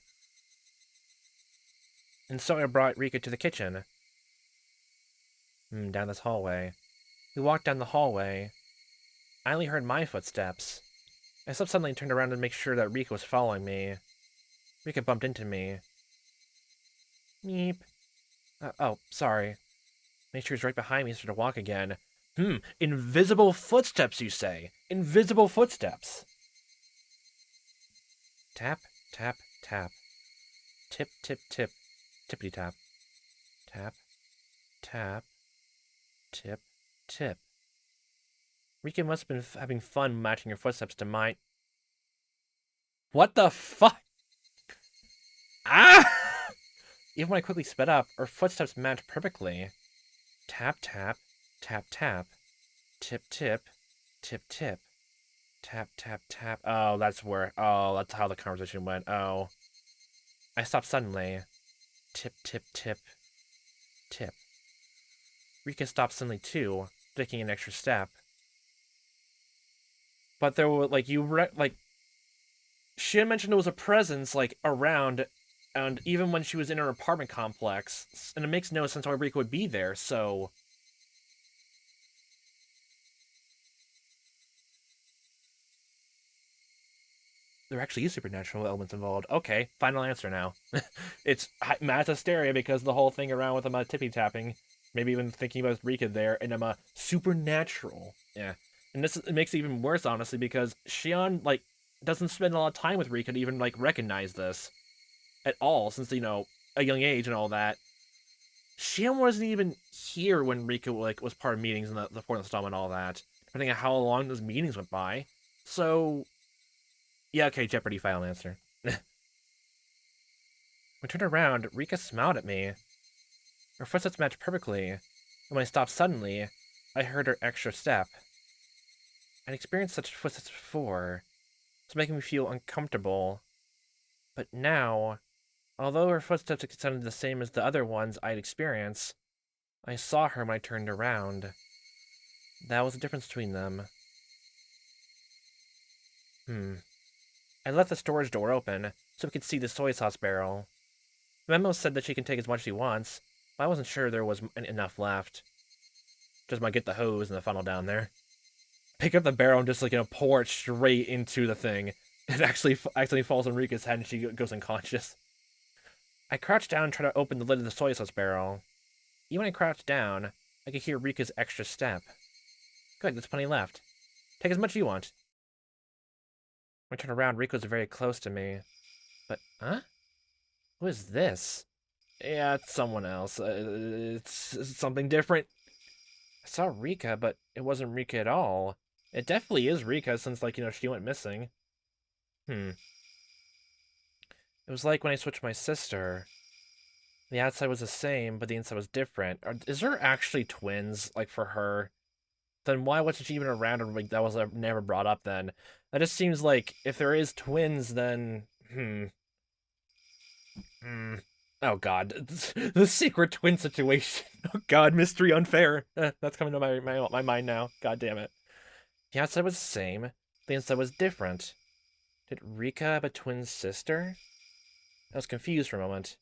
And so I brought Rika to the kitchen. Down this hallway. We walked down the hallway. I only heard my footsteps. I stopped suddenly and turned around to make sure that Rika was following me. Rika bumped into me. Meep. Oh, sorry. Made sure he was right behind me and started to walk again. Invisible footsteps, you say? Invisible footsteps. Tap, tap, tap. Tip, tip, tip. Tippity tap. Tap, tap. Tip, tip. Rika must have been having fun matching her footsteps to mine. What the fuck? Ah! Even when I quickly sped up, her footsteps matched perfectly. Tap, tap, tap, tap. Tip, tip, tip, tip. Tap, tap, tap. Oh, that's how the conversation went. Oh. I stopped suddenly. Tip, tip, tip. Tip. Rika stopped suddenly too, taking an extra step. But there were, she had mentioned there was a presence, around, and even when she was in her apartment complex, and it makes no sense why Rika would be there, so... There actually is supernatural elements involved. Okay, final answer now. It's mass hysteria because the whole thing around with them tippy-tapping, maybe even thinking about Rika there, and supernatural. Yeah. And it makes it even worse, honestly, because Shion, doesn't spend a lot of time with Rika to even, like, recognize this at all, since, you know, a young age and all that. She wasn't even here when Rika, like, was part of meetings and the fourth installment and all that, depending on how long those meetings went by. So, yeah, okay, Jeopardy final answer. When I turned around, Rika smiled at me. Her footsteps matched perfectly, and when I stopped suddenly, I heard her extra step. I'd experienced such footsteps before, it's making me feel uncomfortable. But now, although her footsteps sounded the same as the other ones I'd experienced, I saw her when I turned around. That was the difference between them. I left the storage door open, so we could see the soy sauce barrel. The memo said that she can take as much as she wants, but I wasn't sure there was enough left. Just might get the hose and the funnel down there. Pick up the barrel and just, like, you know, pour it straight into the thing. It actually falls on Rika's head and she goes unconscious. I crouched down and tried to open the lid of the soy sauce barrel. Even when I crouched down, I could hear Rika's extra step. Good, there's plenty left. Take as much as you want. When I turned around, Rika was very close to me. But, huh? Who is this? Yeah, it's someone else. It's something different. I saw Rika, but it wasn't Rika at all. It definitely is Rika since, like, you know, she went missing. It was like when I switched my sister. The outside was the same, but the inside was different. Is there actually twins, like, for her? Then why wasn't she even around, or, like, that was never brought up then? That just seems like, if there is twins, then... Oh god, the secret twin situation. Oh god, mystery unfair. That's coming to my mind now. God damn it. The outside was the same, the inside was different. Did Rika have a twin sister? I was confused for a moment.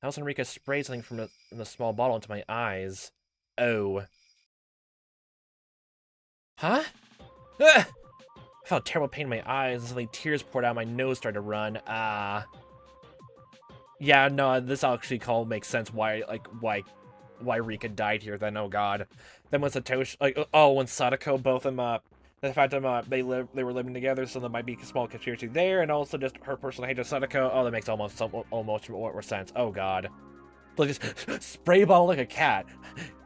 All of a sudden, Rika sprayed something from the small bottle into my eyes. Oh. Huh? I felt terrible pain in my eyes, and suddenly tears poured out, my nose started to run. Yeah, no, this actually makes sense why Rika died here then, oh god. Then when Satoshi, when Sadako, both of them, the fact that they were living together, so there might be a small conspiracy there, and also just her personal hate of Sadako. Oh, that makes almost more sense. Oh god. Like, just spray bottle like a cat.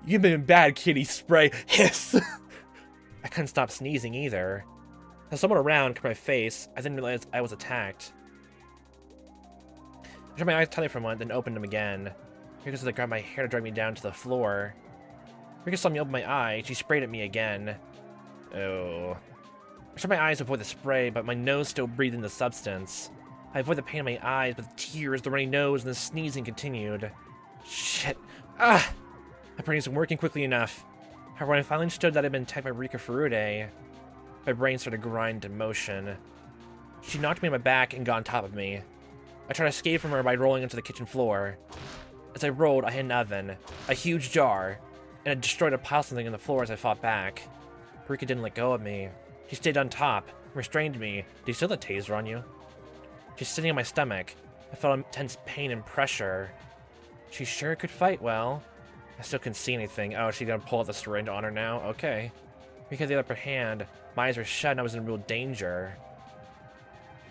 You've been bad, kitty. Spray. Hiss. I couldn't stop sneezing either. As someone around covered my face, I didn't realize I was attacked. I shut my eyes tightly for a moment, then opened them again. Rika said, grabbed my hair to drag me down to the floor. Rika saw me open my eye. She sprayed at me again. Oh. I shut my eyes to avoid the spray, but my nose still breathed in the substance. I avoided the pain in my eyes, but the tears, the runny nose, and the sneezing continued. Shit. My brain isn't working quickly enough. However, when I finally understood that I'd been attacked by Rika Furude, my brain started to grind in motion. She knocked me on my back and got on top of me. I tried to escape from her by rolling onto the kitchen floor. As I rolled, I hit an oven, a huge jar, and it destroyed a pile of something on the floor as I fought back. Rika didn't let go of me. She stayed on top, restrained me. Do you still have the taser on you? She's sitting on my stomach. I felt intense pain and pressure. She sure could fight well. I still couldn't see anything. Oh, she's gonna pull out the syringe on her now? Okay. Rika had the upper hand. My eyes were shut and I was in real danger.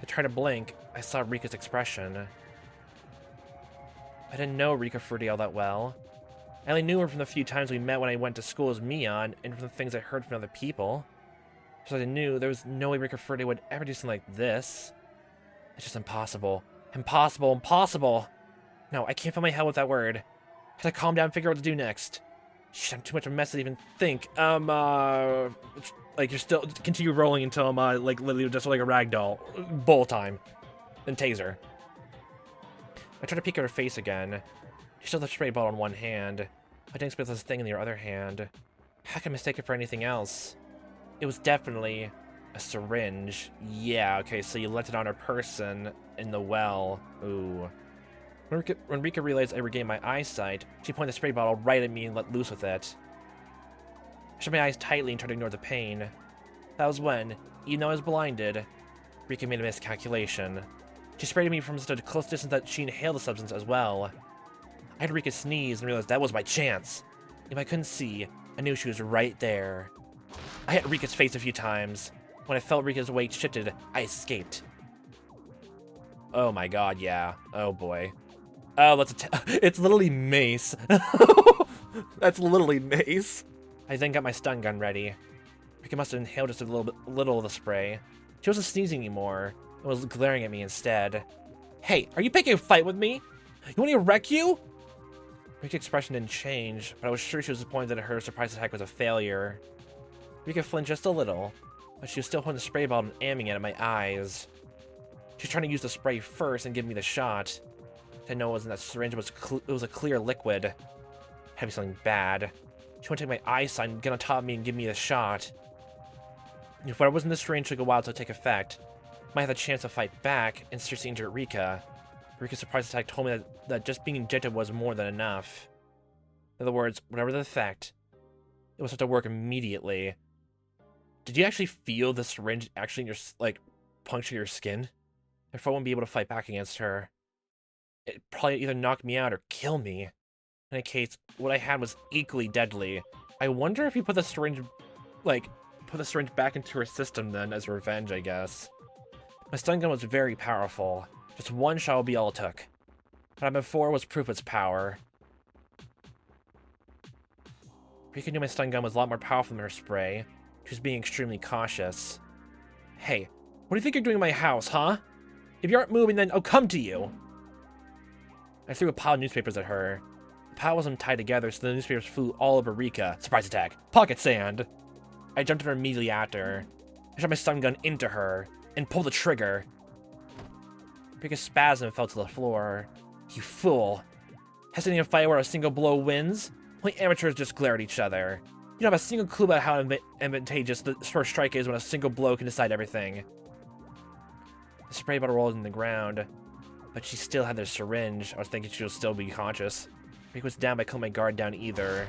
I tried to blink. I saw Rika's expression. I didn't know Rika Furude all that well. I only knew her from the few times we met when I went to school as Mion, and from the things I heard from other people. So I knew there was no way Rika Furude would ever do something like this. It's just impossible. Impossible, impossible! No, I can't fill my head with that word. I have to calm down and figure out what to do next. Shit, I'm too much of a mess to even think. Like, you're still, continue rolling until I'm, like, literally just like a ragdoll. Bowl time. Then taser. I tried to peek at her face again. She still had the spray bottle in one hand. I didn't expect this thing in the other hand. How could I mistake it for anything else? It was definitely a syringe. Yeah, okay, so you left it on her person in the well. Ooh. When Rika realized I regained my eyesight, she pointed the spray bottle right at me and let loose with it. I shut my eyes tightly and tried to ignore the pain. That was when, even though I was blinded, Rika made a miscalculation. She sprayed at me from such a close distance that she inhaled the substance as well. I had Rika sneeze and realized that was my chance. If I couldn't see, I knew she was right there. I hit Rika's face a few times. When I felt Rika's weight shifted, I escaped. Oh my god, yeah. Oh boy. Oh, that's it's literally mace. That's literally mace. I then got my stun gun ready. Rika must have inhaled just a little of the spray. She wasn't sneezing anymore, and was glaring at me instead. Hey, are you picking a fight with me? You want me to wreck you? Rika's expression didn't change, but I was sure she was disappointed that her surprise attack was a failure. Rika flinched just a little, but she was still holding the spray bottle and aiming it at my eyes. She was trying to use the spray first and give me the shot. I know it wasn't that syringe, it was a clear liquid. Had to be something bad. She wanted to take my eyesight and get on top of me and give me the shot. If what wasn't the syringe took a while to take effect, I might have a chance to fight back and seriously injure Rika. Rika's surprise attack told me that just being injected was more than enough. In other words, whatever the effect, it was have to work immediately. Did you actually feel the syringe actually in your, like, puncture your skin? Therefore, I wouldn't be able to fight back against her. It probably either knock me out or kill me. In any case, what I had was equally deadly. I wonder if he put the syringe, back into her system then as revenge, I guess. My stun gun was very powerful. Just one shot would be all it took. What happened before was proof of its power. Rika knew my stun gun was a lot more powerful than her spray. She was being extremely cautious. Hey, what do you think you're doing in my house, huh? If you aren't moving, then I'll come to you. I threw a pile of newspapers at her. The pile wasn't tied together, so the newspapers flew all over Rika. Surprise attack. Pocket sand. I jumped at her immediately after. I shot my stun gun into her and pulled the trigger. Rika spasmed and fell to the floor. You fool. Hesitating to fight where a single blow wins? Only amateurs just glare at each other. You don't have a single clue about how advantageous the first strike is when a single blow can decide everything. The spray bottle rolled in the ground, but she still had the syringe. I was thinking she would still be conscious. Rika was down, but I couldn't let my guard down either.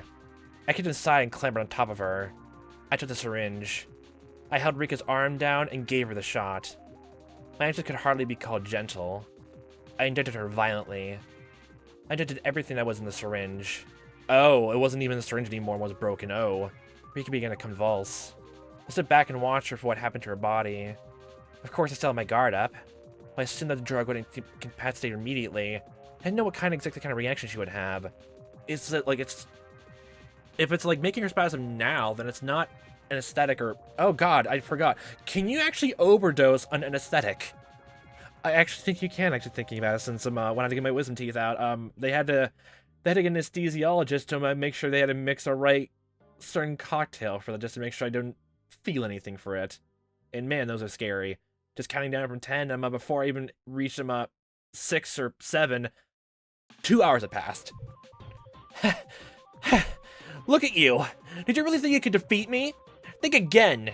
I kicked inside and clambered on top of her. I took the syringe. I held Rika's arm down and gave her the shot. My actions could hardly be called gentle. I injected her violently. I injected everything that was in the syringe. Oh, it wasn't even the syringe anymore, it was broken. Oh. Rika began to convulse. I stood back and watched her for what happened to her body. Of course, I still had my guard up. I assumed that the drug would incapacitate her immediately. I didn't know what exactly kind of reaction she would have. Is it like if it's like making her spasm now, then it's not an anesthetic or... Oh god, I forgot. Can you actually overdose on an anesthetic? I actually think you can, thinking about it, since when I had to get my wisdom teeth out, they had to get an anesthesiologist to make sure they had to mix a right certain cocktail for that, just to make sure I didn't feel anything for it. And man, those are scary. Just counting down from 10, before I even reached 6 or 7, 2 hours had passed. Look at you! Did you really think you could defeat me? Think again!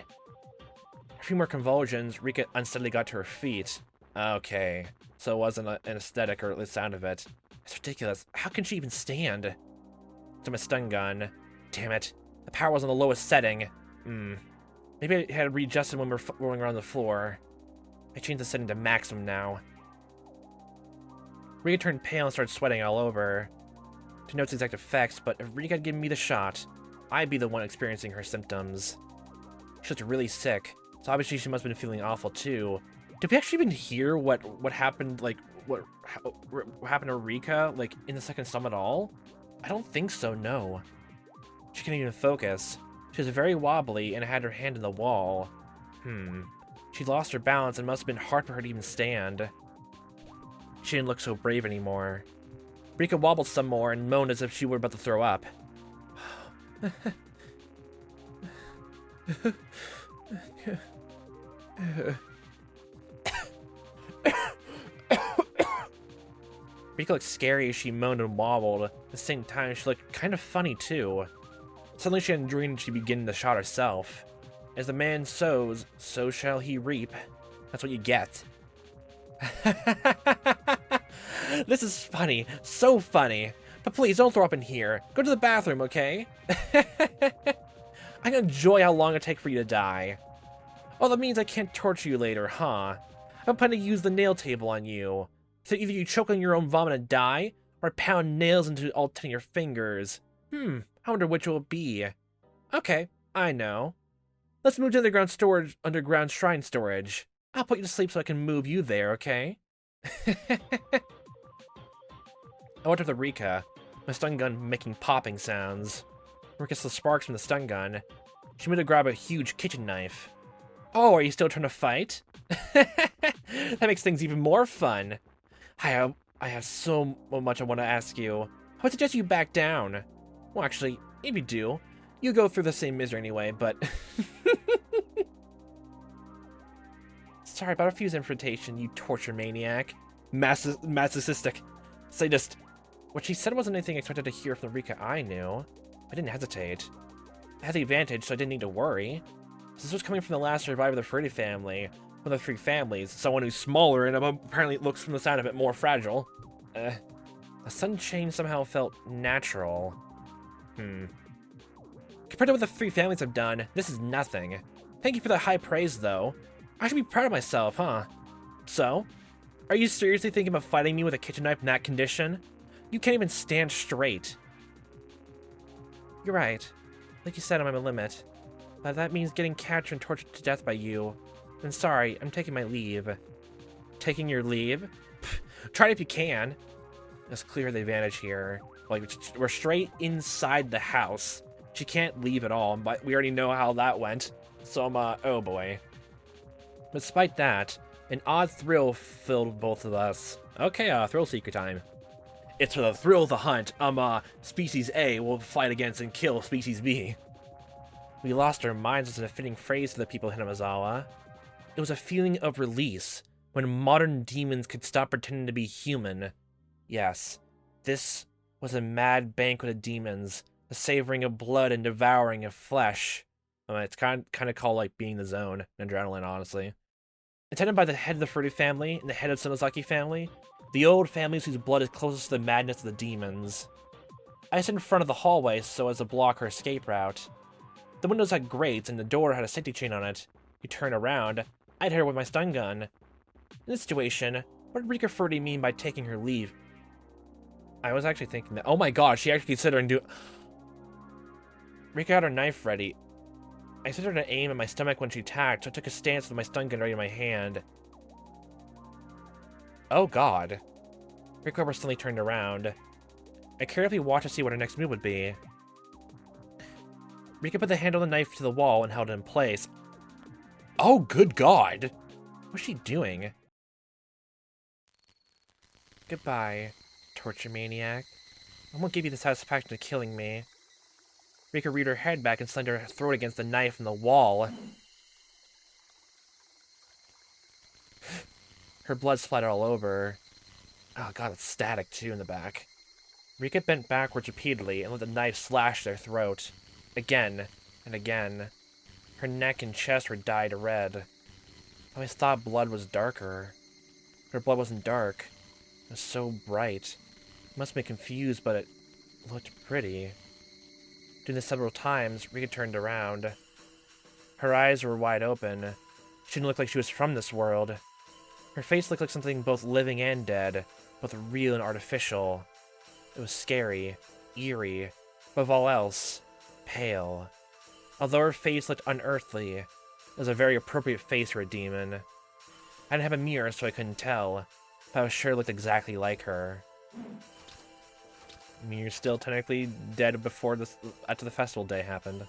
A few more convulsions, Rika unsteadily got to her feet. Okay, so it wasn't an anesthetic, or at least the sound of it. It's ridiculous. How can she even stand? To my stun gun. Damn it. The power was on the lowest setting. Maybe I had readjusted when we were rolling around the floor. I changed the setting to maximum now. Rika turned pale and started sweating all over. To know its exact effects, but if Rika had given me the shot, I'd be the one experiencing her symptoms. She looked really sick, so obviously she must have been feeling awful too. Did we actually even hear what happened, like, what happened to Rika, like, in the second sum at all? I don't think so, no. She couldn't even focus. She was very wobbly and had her hand in the wall. She lost her balance and must have been hard for her to even stand. She didn't look so brave anymore. Rika wobbled some more and moaned as if she were about to throw up. Rika looked scary as she moaned and wobbled. At the same time, she looked kind of funny too. Suddenly she had a dream she'd begin the shot herself. As the man sows, so shall he reap. That's what you get. This is funny. So funny. But please, don't throw up in here. Go to the bathroom, okay? I can enjoy how long it takes for you to die. Oh, that means I can't torture you later, huh? I'm planning to use the nail table on you. So either you choke on your own vomit and die, or pound nails into all 10 of your fingers. I wonder which it will be. Okay, I know. Let's move to underground shrine storage. I'll put you to sleep so I can move you there, okay? I went up to Rika, my stun gun making popping sounds. Rika saw sparks from the stun gun. She moved to grab a huge kitchen knife. Oh, are you still trying to fight? That makes things even more fun. I have so much I want to ask you. I would suggest you back down. Well, actually, if you do, you go through the same misery anyway, but... Sorry about a fuse infiltration, you torture maniac. Masochistic. Sadist. What she said wasn't anything I expected to hear from the Rika I knew. I didn't hesitate. I had the advantage, so I didn't need to worry. This was coming from the last survivor of the Freddy family. One of the three families. Someone who's smaller and apparently looks from the sound of it more fragile. A sudden change somehow felt natural. Compared to what the three families have done, this is nothing. Thank you for the high praise, though. I should be proud of myself, huh? So? Are you seriously thinking about fighting me with a kitchen knife in that condition? You can't even stand straight. You're right. Like you said, I'm at my limit. But that means getting captured and tortured to death by you. I'm sorry, I'm taking my leave. Taking your leave? Pfft, try it if you can. Let's clear the advantage here. Like, we're straight inside the house. She can't leave at all, but we already know how that went. So oh boy. Despite that, an odd thrill filled both of us. Okay, thrill seeker time. It's for the thrill of the hunt. Species A will fight against and kill Species B. We lost our minds is a fitting phrase to the people of Hinamizawa. It was a feeling of release, when modern demons could stop pretending to be human. Yes, this was a mad banquet of demons, a savoring of blood and devouring of flesh. It's kind of called like being the zone and adrenaline, honestly. Attended by the head of the Furry family and the head of Sonozaki family, the old families whose blood is closest to the madness of the demons. I stood in front of the hallway so as to block her escape route. The windows had grates and the door had a safety chain on it. You turn around, I'd hit her with my stun gun. In this situation, what did Rika Furdy mean by taking her leave? I was actually thinking that, oh my god, she actually considered doing... Rika had her knife ready. I considered to aim at my stomach when she attacked, so I took a stance with my stun gun ready in my hand. Oh god. Rika suddenly turned around. I carefully watched to see what her next move would be. Rika put the handle of the knife to the wall and held it in place. Oh, good god! What's she doing? Goodbye, torture maniac. I won't give you the satisfaction of killing me. Rika reared her head back and slammed her throat against the knife in the wall. Her blood splattered all over. Oh god, it's static too in the back. Rika bent backwards repeatedly and let the knife slash their throat. Again and again. Her neck and chest were dyed red. I always thought blood was darker. Her blood wasn't dark. It was so bright. It must have been confused, but it looked pretty. Doing this several times, Rika turned around. Her eyes were wide open. She didn't look like she was from this world. Her face looked like something both living and dead, both real and artificial. It was scary, eerie, above all else, pale. Although her face looked unearthly, it was a very appropriate face for a demon. I didn't have a mirror, so I couldn't tell, but I was sure it looked exactly like her. I mean, you're still technically dead before this, after the festival day happened.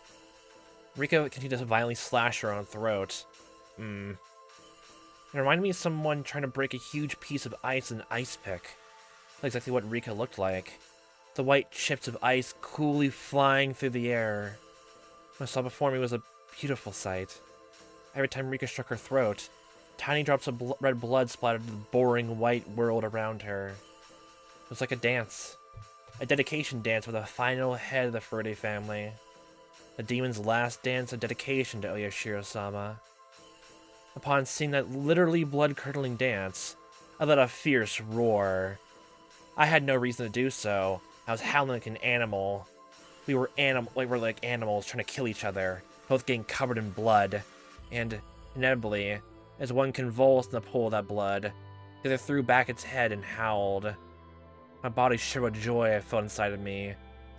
Rika continued to violently slash her own throat. It reminded me of someone trying to break a huge piece of ice with an ice pick. That's exactly what Rika looked like. The white chips of ice coolly flying through the air. What I saw before me was a beautiful sight. Every time Rika struck her throat, tiny drops of red blood splattered the boring white world around her. It was like a dance. A dedication dance with the final head of the Furry family. The demon's last dance of dedication to Oyashiro-sama. Upon seeing that literally blood-curdling dance, I let out a fierce roar. I had no reason to do so. I was howling like an animal. We were like animals trying to kill each other, both getting covered in blood. And, inevitably, as one convulsed in the pool of that blood, the other threw back its head and howled. My body shivered with joy I felt inside of me.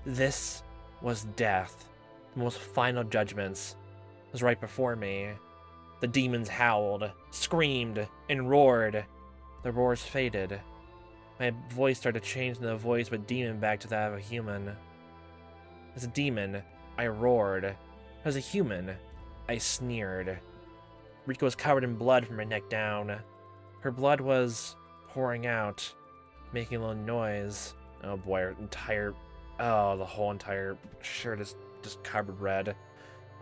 This was death. The most final judgments. was right before me. The demons howled, screamed, and roared. The roars faded. My voice started to change from the voice of a demon back to that of a human. As a demon, I roared. As a human, I sneered. Rika was covered in blood from her neck down. Her blood was pouring out, making a little noise. Oh boy, the whole entire shirt is just covered red.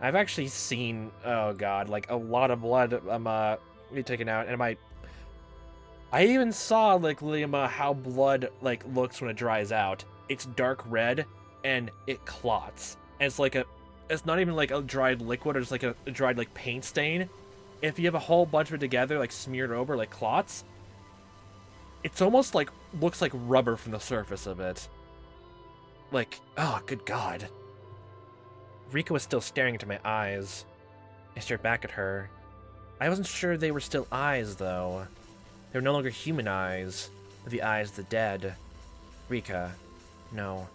I've actually seen, oh god, like a lot of blood be taken out, and I even saw, like, Liam, how blood, like, looks when it dries out. It's dark red, and it clots. And it's not even like a dried liquid, or just like a dried, like, paint stain. If you have a whole bunch of it together, like, smeared over, like, clots, it's almost like, looks like rubber from the surface of it. Like, oh, good god. Rika was still staring into my eyes. I stared back at her. I wasn't sure they were still eyes, though. They were no longer human eyes, but the eyes of the dead. Rika. No.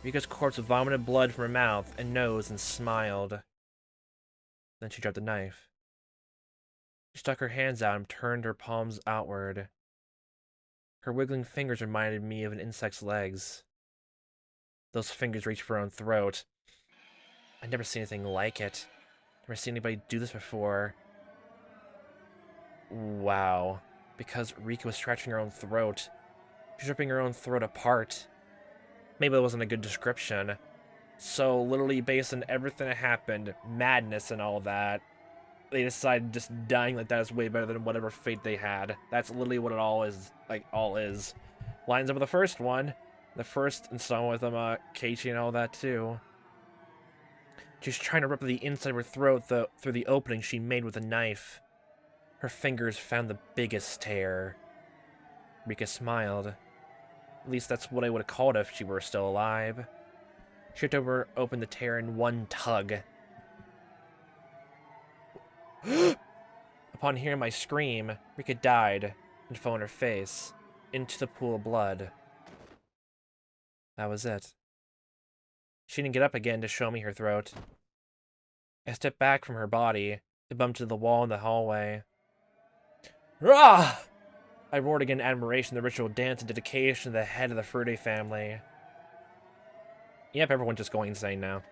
Rika's corpse vomited blood from her mouth and nose and smiled. Then she dropped the knife. She stuck her hands out and turned her palms outward. Her wiggling fingers reminded me of an insect's legs. Those fingers reached for her own throat. I'd never seen anything like it. Never seen anybody do this before. Wow. Because Rika was scratching her own throat. She was ripping her own throat apart. Maybe that wasn't a good description. So, literally based on everything that happened, madness and all that, they decided just dying like that is way better than whatever fate they had. That's literally what it all is. Lines up with the first one. The first installment with Keiichi and all that too. She's trying to rip the inside of her throat through the opening she made with a knife. Her fingers found the biggest tear. Rika smiled. At least that's what I would have called it if she were still alive. She ripped open the tear in one tug. Upon hearing my scream, Rika died and fell on her face into the pool of blood. That was it. She didn't get up again to show me her throat. I stepped back from her body and bumped into the wall in the hallway. Rah! I roared again in admiration of the ritual dance and dedication of the head of the Furude family. Yep, everyone's just going insane now.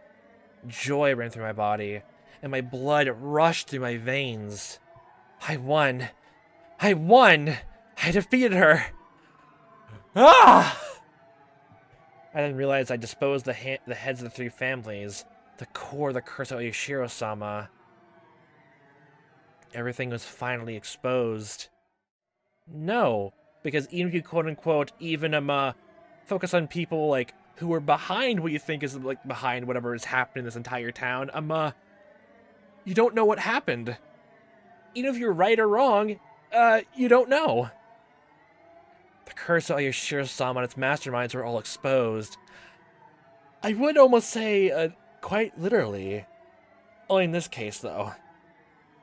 Joy ran through my body, and my blood rushed through my veins. I won! I won! I defeated her! Ah! I then realized I disposed the heads of the three families, the core of the curse of Oyashiro-sama. Everything was finally exposed. No, because even if you quote-unquote even focus on people like who were behind what you think is like behind whatever is happening in this entire town, you don't know what happened. Even if you're right or wrong, you don't know. The curse of Oyashiro-sama and its masterminds were all exposed. I would almost say, quite literally. Only in this case, though.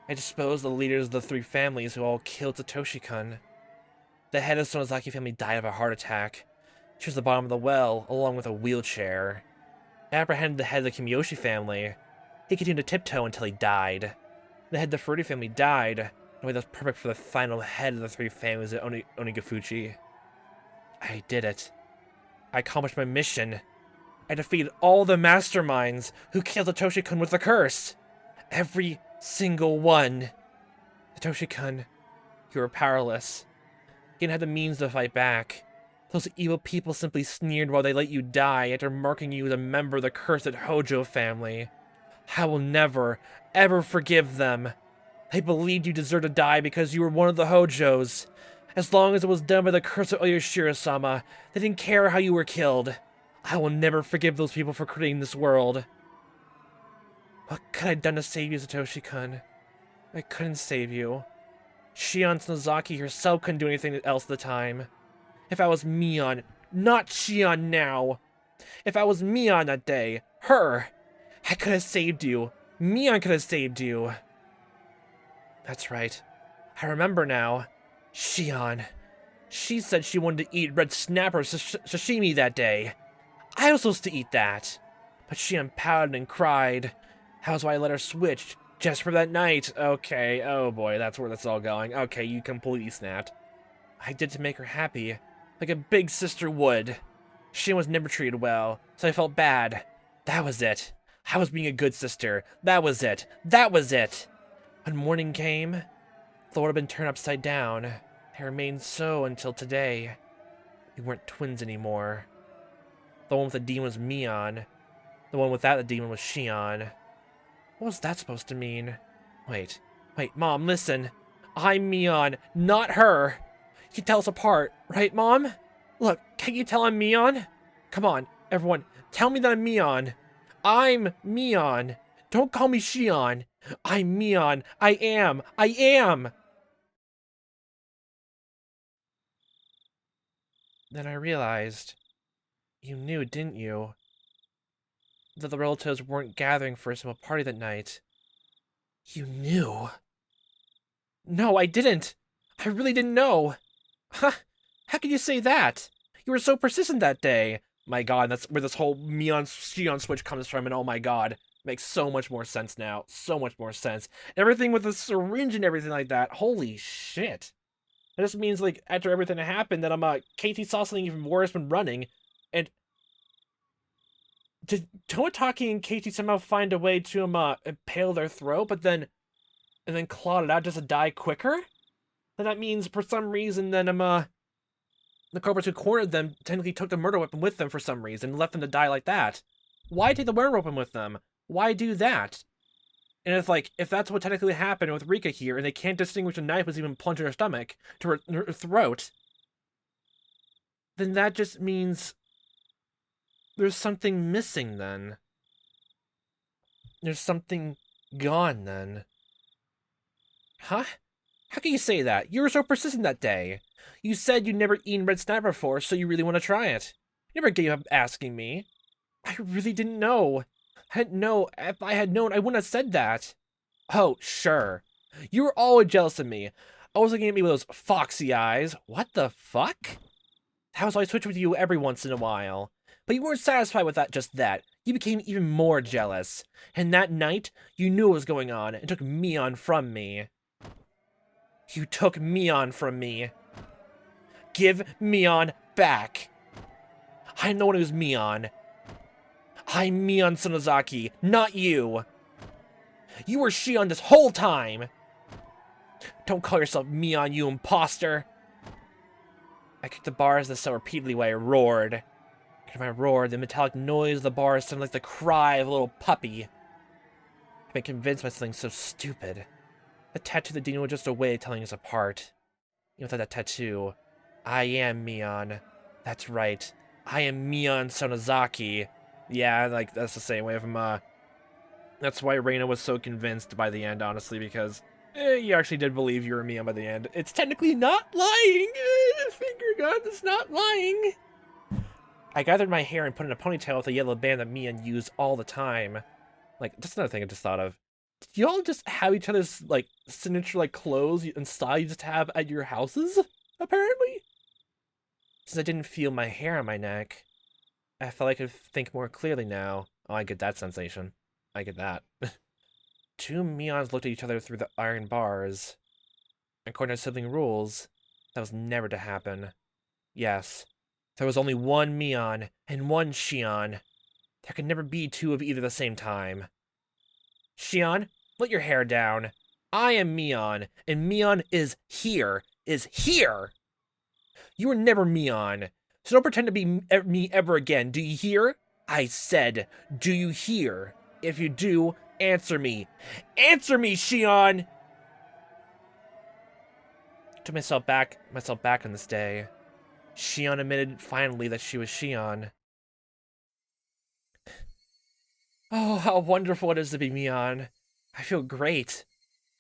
I disposed the leaders of the three families who all killed Satoshi-kun. The head of the Sonozaki family died of a heart attack. She was at the bottom of the well, along with a wheelchair. I apprehended the head of the Kimiyoshi family. He continued to tiptoe until he died. The head of the Furude family died, in a way that was perfect for the final head of the three families at Onigafuchi. I did it. I accomplished my mission. I defeated all the masterminds who killed Satoshi-kun with the curse. Every single one. Satoshi-kun, you were powerless. You didn't have the means to fight back. Those evil people simply sneered while they let you die after marking you as a member of the cursed Hojo family. I will never, ever forgive them. They believed you deserved to die because you were one of the Hojos. As long as it was done by the curse of Oyashiro-sama, they didn't care how you were killed. I will never forgive those people for creating this world. What could I have done to save you, Satoshi-kun? I couldn't save you. Shion Sonozaki herself couldn't do anything else at the time. If I was Mion, not Shion now. If I was Mion that day, her, I could have saved you. Mion could have saved you. That's right. I remember now. Shion. She said she wanted to eat red snapper sashimi that day. I was supposed to eat that. But Shion pouted and cried. That was why I let her switch Just for that night. Okay, oh boy, that's where that's all going. Okay, you completely snapped. I did to make her happy, like a big sister would. She was never treated well, so I felt bad. That was it. I was being a good sister. That was it. That was it. When morning came, the world had been turned upside down. It remained so until today. We weren't twins anymore. The one with the demon was Mion. The one without the demon was Shion. What was that supposed to mean? Wait, Mom, listen. I'm Mion, not her. You can tell us apart, right, Mom? Look, can you tell I'm Mion? Come on, everyone, tell me that I'm Mion. I'm Mion. Don't call me Shion. I'm Mion. I am. Then I realized, you knew, didn't you? That the relatives weren't gathering for a simple party that night. You knew? No, I didn't. I really didn't know. Huh? How could you say that? You were so persistent that day. My god, that's where this whole Mion-Shion switch comes from, and oh my god. Makes so much more sense now. So much more sense. Everything with the syringe and everything like that. Holy shit. That just means, like, after everything that happened, that Katie saw something even worse when running, and did Tomataki and Katie somehow find a way to impale their throat, but then and then clawed it out just to die quicker? Then that means for some reason then the culprits who cornered them technically took the murder weapon with them for some reason and left them to die like that. Why take the murder weapon with them? Why do that? And it's like, if that's what technically happened with Rika here, and they can't distinguish a knife was even plunged in her stomach to her throat, then that just means there's something missing then. There's something gone then. Huh? How can you say that? You were so persistent that day. You said you'd never eaten red snapper before, so you really want to try it. You never gave up asking me. I really didn't know. I didn't know. If I had known, I wouldn't have said that. Oh, sure. You were always jealous of me. Always looking at me with those foxy eyes. What the fuck? That was why I switched with you every once in a while. But you weren't satisfied with just that. You became even more jealous. And that night, you knew what was going on and took Mion from me. You took Mion from me. Give Mion back. I'm the one who's Mion. I'm Mion Sonozaki, not you. You were Shion this whole time. Don't call yourself Mion, you imposter. I kicked the bars the cell repeatedly while I roared. When I roared, the metallic noise of the bars sounded like the cry of a little puppy. I've been convinced by something so stupid. The tattoo of the demon was just a way of telling us apart. Even without that tattoo, I am Mion. That's right. I am Mion Sonozaki. Yeah, like, that's the same way of him, That's why Reina was so convinced by the end, honestly, because you actually did believe you were Mion by the end. It's technically not lying! Finger gun, it's not lying! I gathered my hair and put in a ponytail with a yellow band that Mion used all the time. Like, just another thing I just thought of. Did y'all just have each other's, like, signature, like, clothes and style you just have at your houses? Apparently? Since I didn't feel my hair on my neck, I felt I could think more clearly now. Oh, I get that sensation. I get that. Two Mions looked at each other through the iron bars. According to sibling rules, that was never to happen. Yes, there was only one Mion and one Shion. There could never be two of either at the same time. Shion, let your hair down. I am Mion, and Mion is here. Is here! You were never Mion, so don't pretend to be me ever again, do you hear? I said, do you hear? If you do, answer me. Answer me, Shion! I took myself back on this day. Shion admitted finally that she was Shion. Oh, how wonderful it is to be Mion. I feel great.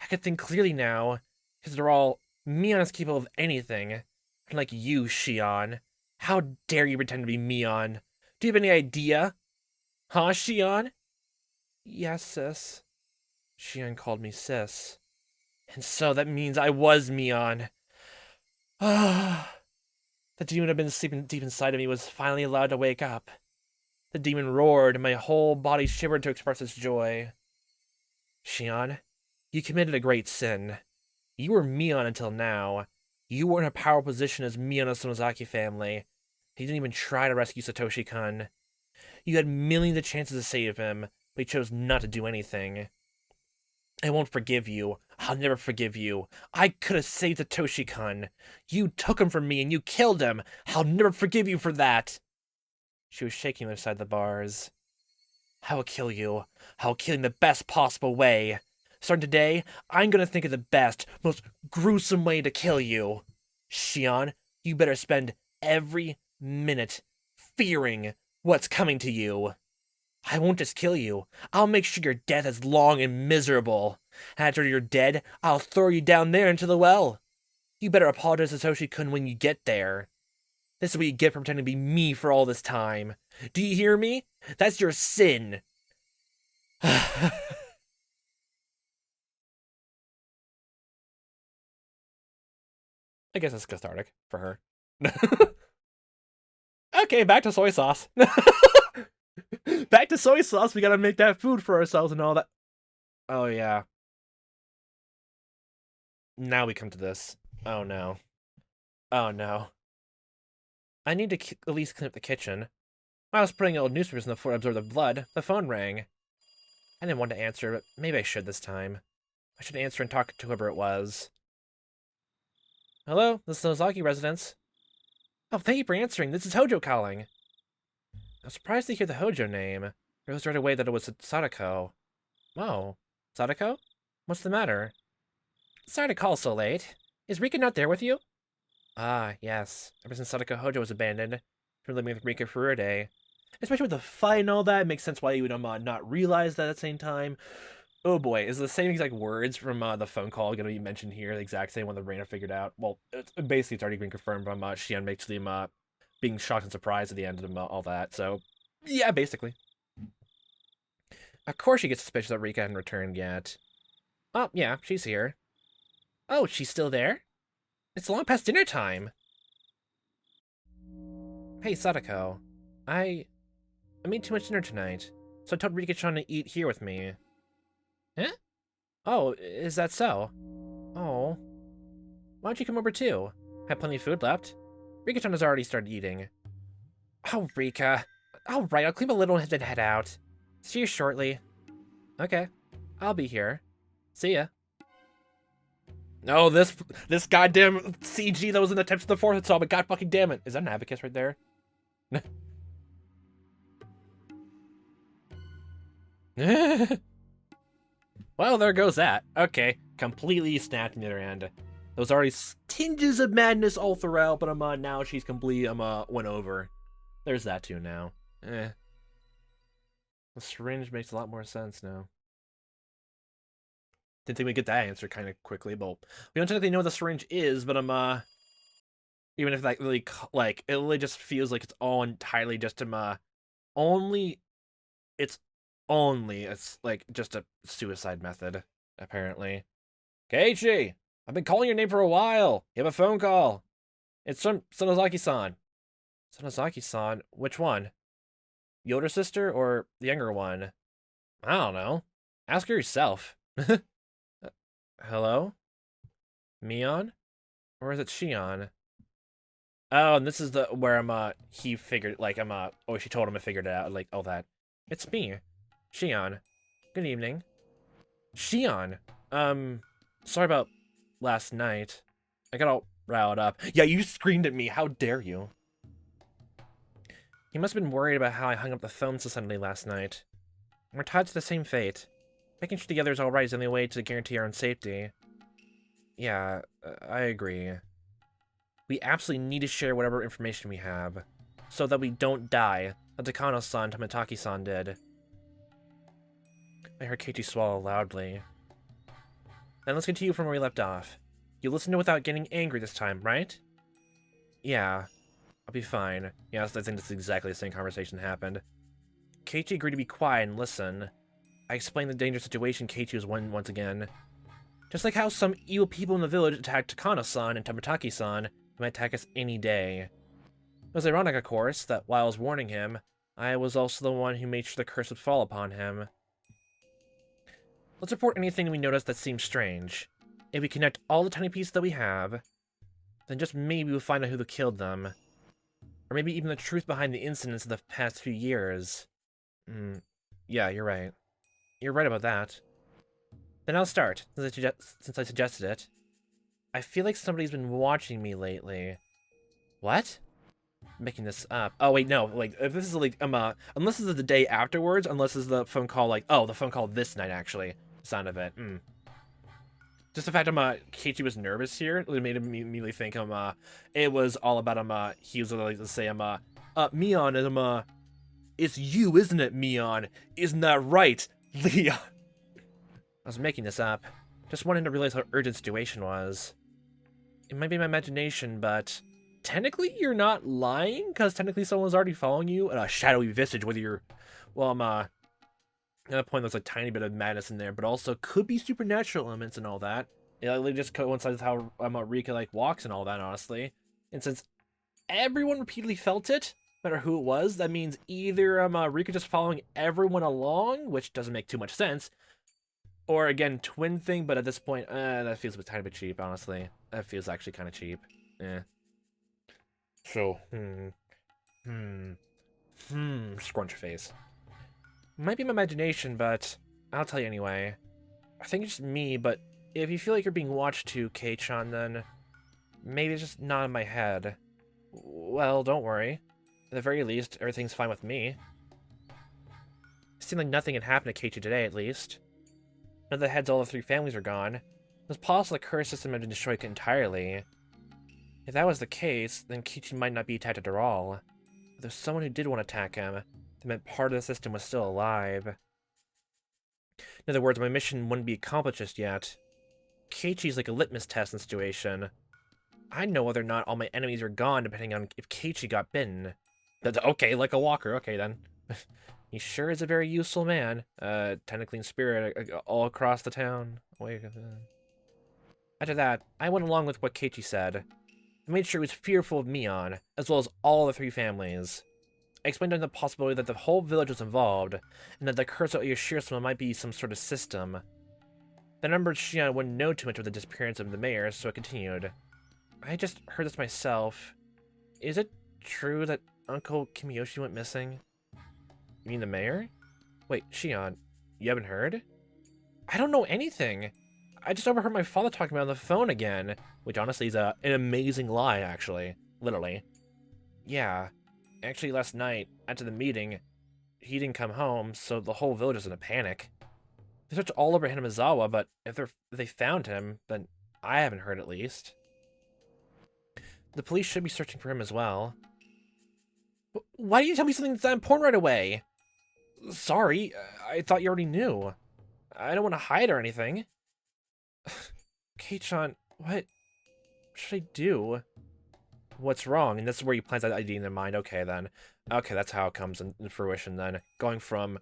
I can think clearly now, because they're all Mion is capable of anything. Unlike you, Shion. How dare you pretend to be Mion? Do you have any idea? Huh, Shion? Yes, sis. Shion called me sis. And so that means I was Mion. Ah. The demon had been sleeping deep inside of me was finally allowed to wake up. The demon roared, and my whole body shivered to express its joy. Shion, You committed a great sin. You were Mion until now. You were in a powerful position as Mion of Sonozaki family. He didn't even try to rescue Satoshi-kun. You had millions of chances to save him, but he chose not to do anything. I won't forgive you. I'll never forgive you. I could have saved Satoshi-kun. You took him from me and you killed him. I'll never forgive you for that. She was shaking beside the bars. I will kill you. I will kill you in the best possible way. Starting today, I'm gonna think of the best, most gruesome way to kill you. Shion, you better spend every minute fearing what's coming to you. I won't just kill you. I'll make sure your death is long and miserable. After you're dead, I'll throw you down there into the well. You better apologize to Satoshi-kun when you get there. This is what you get for pretending to be me for all this time. Do you hear me? That's your sin. I guess it's cathartic for her. Okay, back to soy sauce. Back to soy sauce. We gotta make that food for ourselves and all that. Oh, yeah. Now we come to this. Oh, no. Oh, no. I need to at least clean up the kitchen. While I was putting old newspapers in the floor to absorb the blood, the phone rang. I didn't want to answer, but maybe I should this time. I should answer and talk to whoever it was. Hello, this is Nozaki residence. Oh, thank you for answering. This is Hojo calling. I was surprised to hear the Hojo name. I realized right away that it was Sadako. Oh, Sadako? What's the matter? Sorry to call so late. Is Rika not there with you? Ah, yes. Ever since Sadako Hojo was abandoned, we're living with Rika Furude. Especially with the fight and all that, it makes sense why you would not realize that at the same time. Oh boy, is the same exact words from the phone call going to be mentioned here? The exact same one that Reina figured out? Well, basically it's already been confirmed from Shion makes them being shocked and surprised at the end of all that. So, yeah, basically. Of course she gets suspicious that Rika hadn't returned yet. Oh, yeah, she's here. Oh, she's still there? It's long past dinner time. Hey, Sadako. I made too much dinner tonight, so I told Rika-chan to eat here with me. Huh? Oh, is that so? Oh. Why don't you come over too? I have plenty of food left. Rika-chan has already started eating. Oh, Rika. Alright, I'll clean a little and then head out. See you shortly. Okay. I'll be here. See ya. No, this goddamn CG that was in the text of the fourth installment. God fucking damn it. Is that an abacus right there? Well, there goes that. Okay, completely snapped on the other end. There was already tinges of madness all throughout, but now she's completely went over. There's that too now. The syringe makes a lot more sense now. Didn't think we'd get that answer kind of quickly, but we don't technically know what the syringe is, but even if that really, like, it really just feels like it's all entirely just it's like just a suicide method, apparently. Keiichi, I've been calling your name for a while. You have a phone call. It's from Sonozaki-san. Sonozaki-san? Which one? The older sister or the younger one? I don't know. Ask her yourself. Hello? Mion? Or is it Shion? Oh, and this is the where he figured, like, oh, she told him I figured it out, like, all that. It's me, Shion. Good evening. Shion, sorry about last night. I got all riled up. Yeah, you screamed at me, how dare you? You must have been worried about how I hung up the phone so suddenly last night. We're tied to the same fate. Making sure together is alright is the only way to guarantee our own safety. Yeah, I agree. We absolutely need to share whatever information we have, so that we don't die, like Takano-san and Tomitaki-san did. I heard Keiichi swallow loudly. Then let's continue from where we left off. You listened to without getting angry this time, right? Yeah, I'll be fine. Yes, I think this is exactly the same conversation happened. Keiichi agreed to be quiet and listen. I explained the dangerous situation Keiichi was in once again. Just like how some evil people in the village attacked Takano-san and Tomitaki-san, they might attack us any day. It was ironic, of course, that while I was warning him, I was also the one who made sure the curse would fall upon him. Let's report anything we notice that seems strange. If we connect all the tiny pieces that we have, then just maybe we'll find out who killed them. Or maybe even the truth behind the incidents of the past few years. Yeah, you're right. You're right about that. Then I'll start, since I suggested it. I feel like somebody's been watching me lately. What? I'm making this up. Oh, wait, no. Like, if this is like, unless this is the day afterwards, unless this is the phone call, like, oh, the phone call this night, actually. The sound of it. Just the fact Keiichi was nervous here, it made him immediately think, it was all about, he was like to say, Mion, and, it's you, isn't it, Mion? Isn't that right, Leon? I was making this up. Just wanted to realize how urgent the situation was. It might be my imagination, but technically you're not lying, because technically someone's already following you in a shadowy visage, whether you're, well, at that point there's a tiny bit of madness in there, but also could be supernatural elements and all that. It just coincides with how Rika like walks and all that, honestly. And since everyone repeatedly felt it, no matter who it was, that means either Rika just following everyone along, which doesn't make too much sense, or again, twin thing, but at this point, that feels a tiny bit cheap, honestly. That feels actually kind of cheap. Yeah. So, scrunch face. Might be my imagination, but I'll tell you anyway. I think it's just me, but if you feel like you're being watched too, Kei-chan, then maybe it's just not in my head. Well, don't worry. At the very least, everything's fine with me. It seemed like nothing had happened to Keiichi today, at least. Now that the heads of all the three families are gone, it's possible the curse system had been destroyed entirely. If that was the case, then Keiichi might not be attacked after all. If there's someone who did want to attack him, that meant part of the system was still alive. In other words, my mission wouldn't be accomplished just yet. Keiichi's like a litmus test in the situation. I'd know whether or not all my enemies are gone depending on if Keiichi got bitten. Okay, like a walker, okay then. He sure is a very useful man. Technically in spirit, all across the town. After that, I went along with what Keiichi said. I made sure he was fearful of Mion, as well as all the three families. I explained to him the possibility that the whole village was involved, and that the curse of Yoshirasuma might be some sort of system. The number Shion wouldn't know too much of the disappearance of the mayor, so I continued. I just heard this myself. Is it true that Uncle Kimiyoshi went missing? You mean the mayor? Wait, Shion, you haven't heard? I don't know anything. I just overheard my father talking about it on the phone again, which honestly is an amazing lie, actually. Literally. Yeah. Actually, last night, after the meeting, he didn't come home, so the whole village is in a panic. They searched all over Hinamizawa, but if they found him, then I haven't heard at least. The police should be searching for him as well. Why didn't you tell me something that's that important right away? Sorry, I thought you already knew. I don't want to hide or anything. Kei-chan, what should I do? What's wrong? And this is where you plant that idea in their mind. Okay, then. Okay, that's how it comes in fruition, then. Going from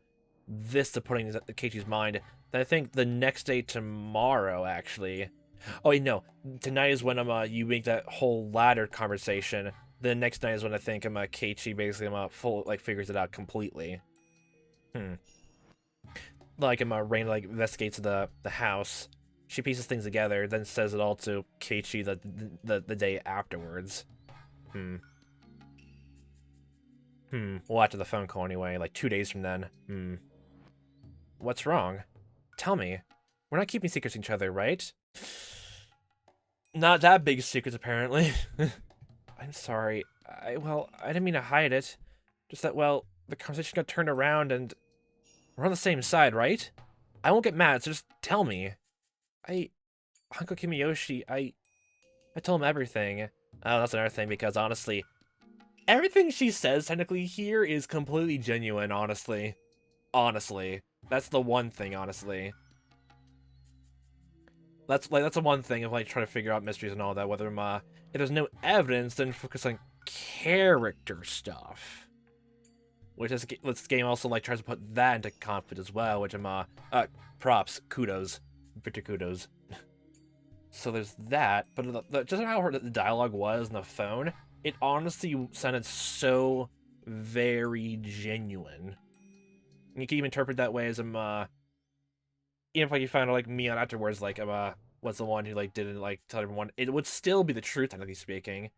this to putting Keiichi's mind. Then I think the next day tomorrow, actually. Oh, wait, no. Tonight is when you make that whole ladder conversation. The next night is when I think Keiichi basically figures it out completely. Like Rain investigates the house. She pieces things together, then says it all to Keiichi the day afterwards. Well, after the phone call anyway, like 2 days from then. What's wrong? Tell me. We're not keeping secrets from each other, right? Not that big secrets, apparently. I'm sorry. I didn't mean to hide it. Just that, well, the conversation got turned around and we're on the same side, right? I won't get mad, so just tell me. Uncle Kimiyoshi, I told him everything. Oh, that's another thing, because honestly, everything she says technically here is completely genuine, honestly. Honestly. That's the one thing, honestly. That's the one thing of trying to figure out mysteries and all that, whether if there's no evidence, then focus on character stuff. Which this game also tries to put that into conflict as well, which props, kudos. Victor kudos. So there's that, but just how the dialogue was on the phone, it honestly sounded so very genuine. You can even interpret that way as even if like you found out like Mion afterwards, like was the one who like didn't like tell everyone, it would still be the truth, technically speaking.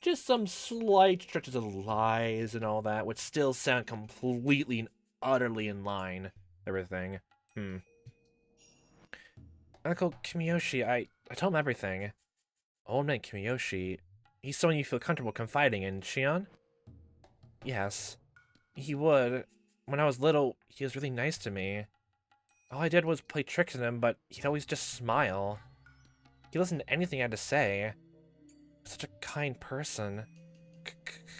Just some slight stretches of lies and all that would still sound completely and utterly in line with everything. Uncle Kimiyoshi, I told him everything. Old man Kimiyoshi, he's someone you feel comfortable confiding in, Shion? Yes. He would. When I was little, he was really nice to me. All I did was play tricks on him, but he'd always just smile. He listened to anything I had to say. Such a kind person.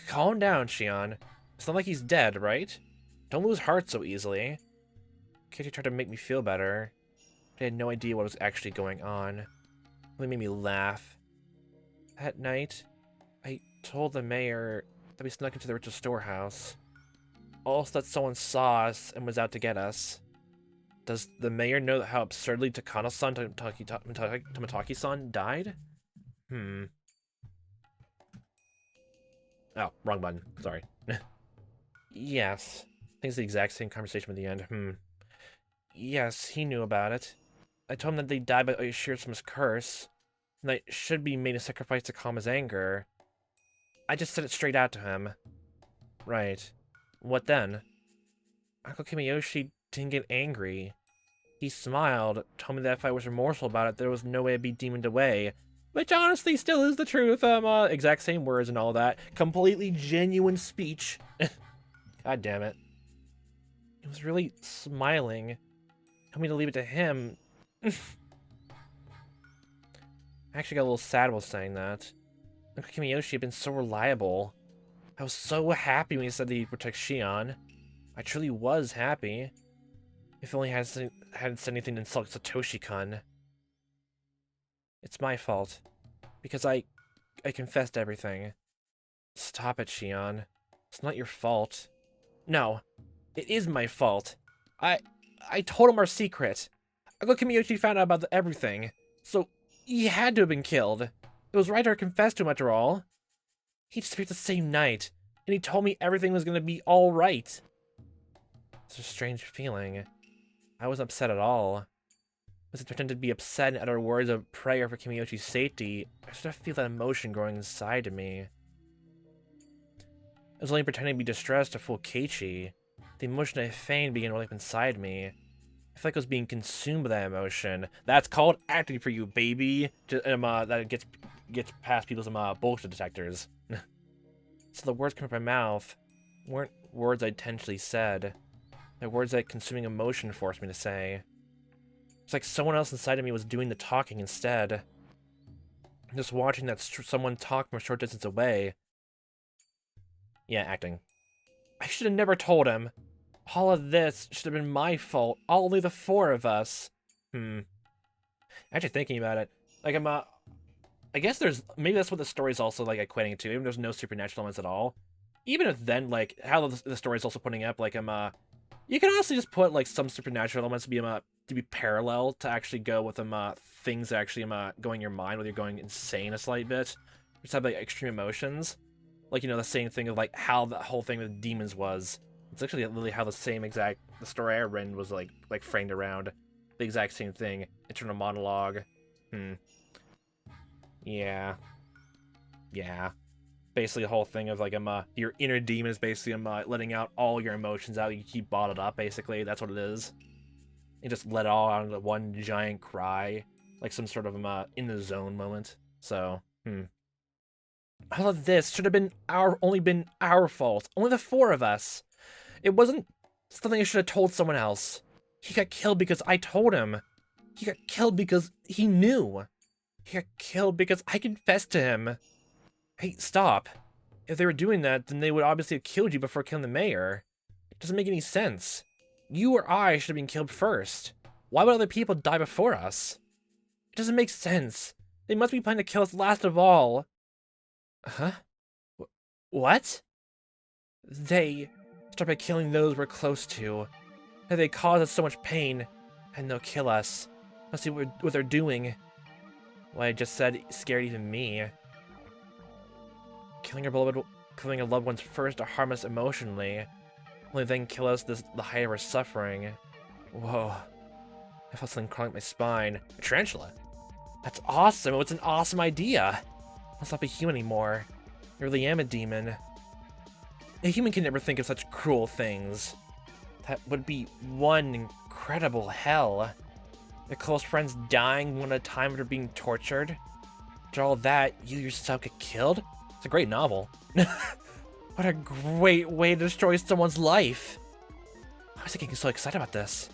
Calm down, Shion. It's not like he's dead, right? Don't lose heart so easily. Keiichi tried to make me feel better. But I had no idea what was actually going on. It really made me laugh. That night, I told the mayor that we snuck into the ritual storehouse. Also that someone saw us and was out to get us. Does the mayor know how absurdly Takano-san Tomataki-san died? Oh, wrong button. Sorry. Yes. I think it's the exact same conversation at the end. Yes, he knew about it. I told him that they died by Oishiro-sama's curse, and that should be made a sacrifice to calm his anger. I just said it straight out to him. Right. What then? Uncle Kimiyoshi didn't get angry. He smiled, told me that if I was remorseful about it, there was no way I'd be demoned away. Which honestly still is the truth. Exact same words and all that. Completely genuine speech. God damn it. He was really smiling. Told me to leave it to him. I actually got a little sad while saying that. Uncle Kimiyoshi had been so reliable. I was so happy when he said that he'd protect Shion. I truly was happy. If only I hadn't said anything to insult Satoshi-kun. It's my fault. Because I confessed everything. Stop it, Shion. It's not your fault. No, it is my fault. I told him our secret. Uncle Kimiyoshi found out about everything. So, he had to have been killed. It was right to confess to him after all. He disappeared the same night, and he told me everything was going to be alright. It's a strange feeling. I wasn't upset at all. I wasn't pretending to be upset and utter words of prayer for Kimiyoshi's safety. I started to feel that emotion growing inside of me. I was only pretending to be distressed to fool Keiichi. The emotion I feigned began to well up inside me. I feel like I was being consumed by that emotion. That's called acting for you, baby. That gets past people's bullshit detectors. So the words coming from my mouth weren't words I intentionally said. They're words that consuming emotion forced me to say. It's like someone else inside of me was doing the talking instead. Just watching that someone talk from a short distance away. Yeah, acting. I should have never told him. All of this should have been my fault. Only the four of us. Actually thinking about it, like I guess maybe that's what the story's also like equating to. Even there's no supernatural elements at all. Even if then like how the story's also putting up like you can honestly just put like some supernatural elements to be parallel to actually go with things that actually going in your mind when you're going insane a slight bit. Just have like extreme emotions. Like, you know, the same thing of like how the whole thing with demons was. It's actually literally how the story I read was like framed around the exact same thing. Internal monologue. Yeah. Basically the whole thing of like your inner demon is basically letting out all your emotions out. You keep bottled up, basically. That's what it is. And just let it all out into one giant cry. Like some sort of in the zone moment. So, all of this should have only been our fault. Only the four of us. It wasn't something I should have told someone else. He got killed because I told him. He got killed because he knew. He got killed because I confessed to him. Hey, stop. If they were doing that, then they would obviously have killed you before killing the mayor. It doesn't make any sense. You or I should have been killed first. Why would other people die before us? It doesn't make sense. They must be planning to kill us last of all. Huh? What? They start by killing those we're close to. And they cause us so much pain, and they'll kill us. Let's see what they're doing. What I just said scared even me. Killing our loved ones first to harm us emotionally, only then kill us the height of our suffering. Whoa. I felt something crawling up my spine. A tarantula. That's awesome. It's an awesome idea. Let's not be human anymore. I really am a demon. A human can never think of such cruel things. That would be one incredible hell. Their close friends dying one at a time after being tortured. After all that, you yourself get killed? It's a great novel. What a great way to destroy someone's life. Why was I getting so excited about this?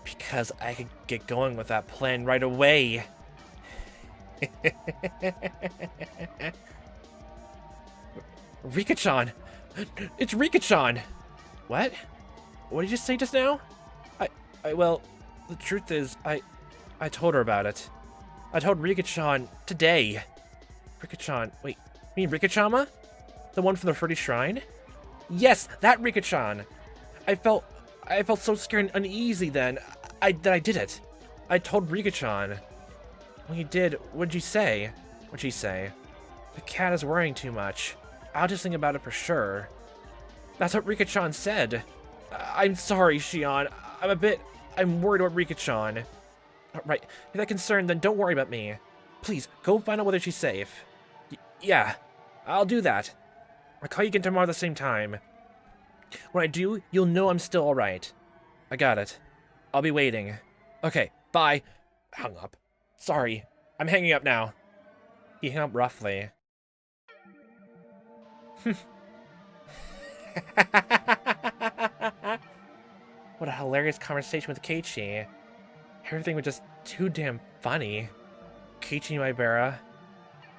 Because I could get going with that plan right away. Rika-chan! It's Rika-chan! What? What did you say just now? Well, the truth is, I told her about it. I told Rika-chan today. Rika-chan, wait, you mean Rika-chama? The one from the Fruity Shrine? Yes, that Rika-chan! I felt so scared and uneasy then, that I did it. I told Rika-chan. When you did, what'd you say? What'd she say? The cat is worrying too much. I'll just think about it for sure. That's what Rika-chan said. I'm sorry, Shion. I'm worried about Rika-chan. Right, if you're that concerned, then don't worry about me. Please, go find out whether she's safe. Yeah, I'll do that. I'll call you again tomorrow at the same time. When I do, you'll know I'm still alright. I got it. I'll be waiting. Okay, bye. Hung up. Sorry, I'm hanging up now. He hung up roughly. What a hilarious conversation with Keiichi. Everything was just too damn funny. Keiichi Maebara,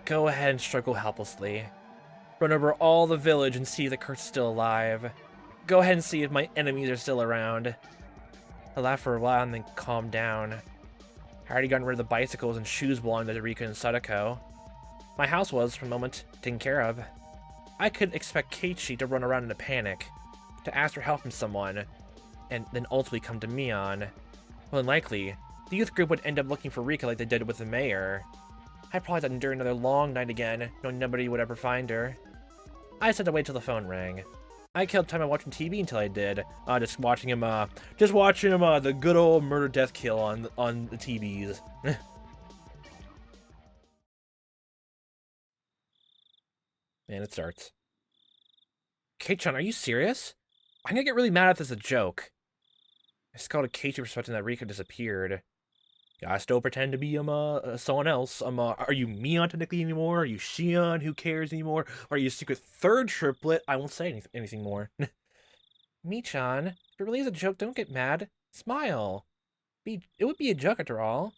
go ahead and struggle helplessly. Run over all the village and see if the Kurt's still alive. Go ahead and see if my enemies are still around. I laughed for a while and then calmed down. I already gotten rid of the bicycles and shoes belonging to Rika and Sadako. My house was, for a moment, taken care of. I could expect Keiichi to run around in a panic, to ask for help from someone, and then ultimately come to me on. Well, unlikely, the youth group would end up looking for Rika like they did with the mayor. I'd probably have to endure another long night again, knowing nobody would ever find her. I just had to wait till the phone rang. I killed time by watching TV until I did. Just watching him, the good old murder death kill on the TVs. And it starts. Keiichi-chan, are you serious? I'm gonna get really mad if this is a joke. I just called Keiichi for suspecting that Rika disappeared. I still pretend to be someone else. Are you Mion technically anymore? Are you Shion? Who cares anymore? Are you a secret third triplet? I won't say anything more. Mi-chan, if it really is a joke, don't get mad. Smile. It would be a joke after all.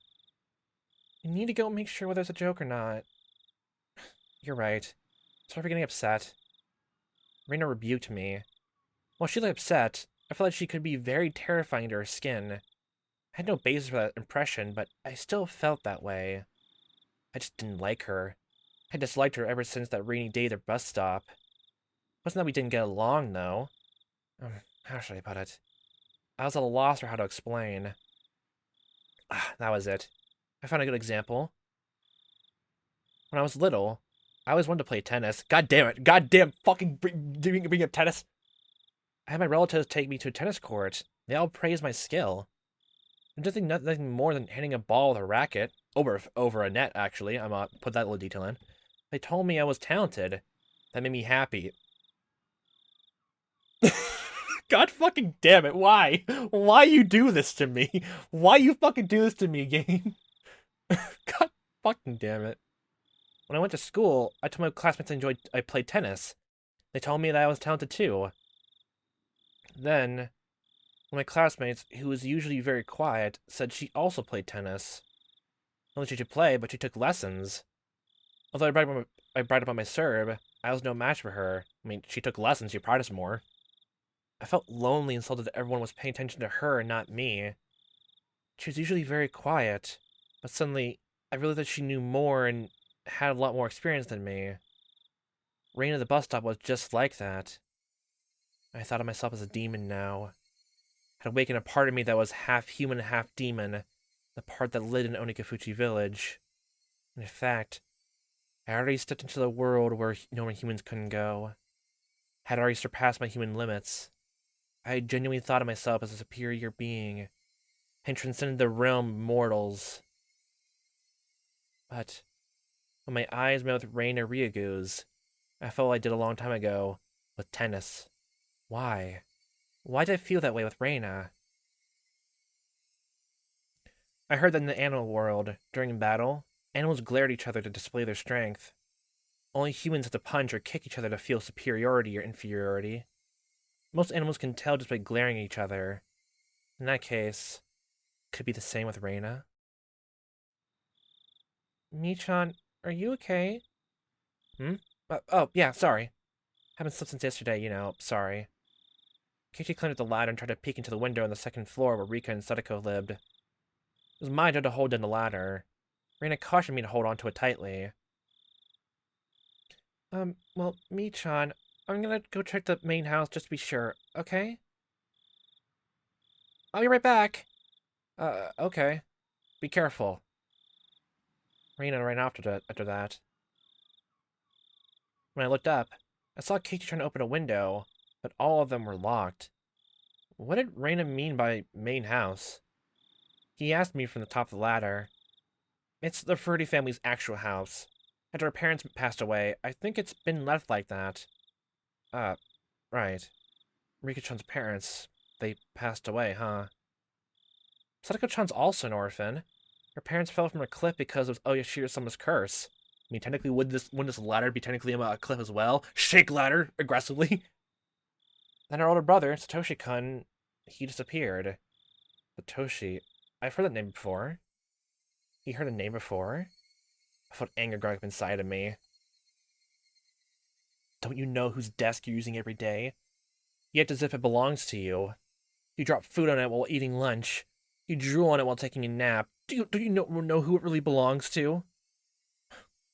You need to go make sure whether it's a joke or not. You're right. Sorry for getting upset. Reina rebuked me. While she looked upset, I felt like she could be very terrifying to her skin. I had no basis for that impression, but I still felt that way. I just didn't like her. I disliked her ever since that rainy day at their bus stop. Wasn't that we didn't get along, though. How should I put it? I was at a loss for how to explain. That was it. I found a good example. When I was little, I always wanted to play tennis. God damn it. God damn fucking bring up tennis. I had my relatives take me to a tennis court. They all praised my skill. And just nothing more than hitting a ball with a racket. Over a net, actually. I'm gonna put that little detail in. They told me I was talented. That made me happy. God fucking damn it, why? Why you do this to me? Why you fucking do this to me, game? God fucking damn it. When I went to school, I told my classmates I played tennis. They told me that I was talented too. Then, one of my classmates, who was usually very quiet, said she also played tennis. Not only she should play, but she took lessons. Although I bragged about my serve, I was no match for her. I mean, she took lessons, she practiced more. I felt lonely and insulted that everyone was paying attention to her and not me. She was usually very quiet, but suddenly, I realized that she knew more and had a lot more experience than me. Rain at the bus stop was just like that. I thought of myself as a demon now. Had awakened a part of me that was half human and half demon, the part that lived in Onikafuchi village. And in fact, I already stepped into the world where normal humans couldn't go. Had already surpassed my human limits. I genuinely thought of myself as a superior being. and transcended the realm of mortals. But when my eyes met with Reina Ryugu's, I felt like I did a long time ago with tennis. Why? Why did I feel that way with Reina? I heard that in the animal world, during battle, animals glare at each other to display their strength. Only humans have to punch or kick each other to feel superiority or inferiority. Most animals can tell just by glaring at each other. In that case, could be the same with Reina. Michan, are you okay? Hmm? Oh, yeah, sorry. Haven't slept since yesterday, sorry. Keiichi climbed up the ladder and tried to peek into the window on the second floor where Rika and Sadako lived. It was my job to hold down the ladder. Reina cautioned me to hold onto it tightly. Well, Michan, I'm gonna go check the main house just to be sure, okay? I'll be right back. Okay. Be careful. Reina ran after that. When I looked up, I saw Keiichi trying to open a window, but all of them were locked. What did Reina mean by main house? He asked me from the top of the ladder. It's the Fruity family's actual house. After our parents passed away, I think it's been left like that. Right. Rika-chan's parents, they passed away, huh? Sadako-chan's also an orphan. Her parents fell from a cliff because of Oyashiro-sama's curse. I mean, technically, wouldn't this ladder be technically a cliff as well? Shake ladder aggressively. Then our older brother, Satoshi-kun, he disappeared. Satoshi, I've heard that name before. You heard a name before? I felt anger growing up inside of me. Don't you know whose desk you're using every day? You act as if it belongs to you. You drop food on it while eating lunch. You drool on it while taking a nap. Do you know who it really belongs to?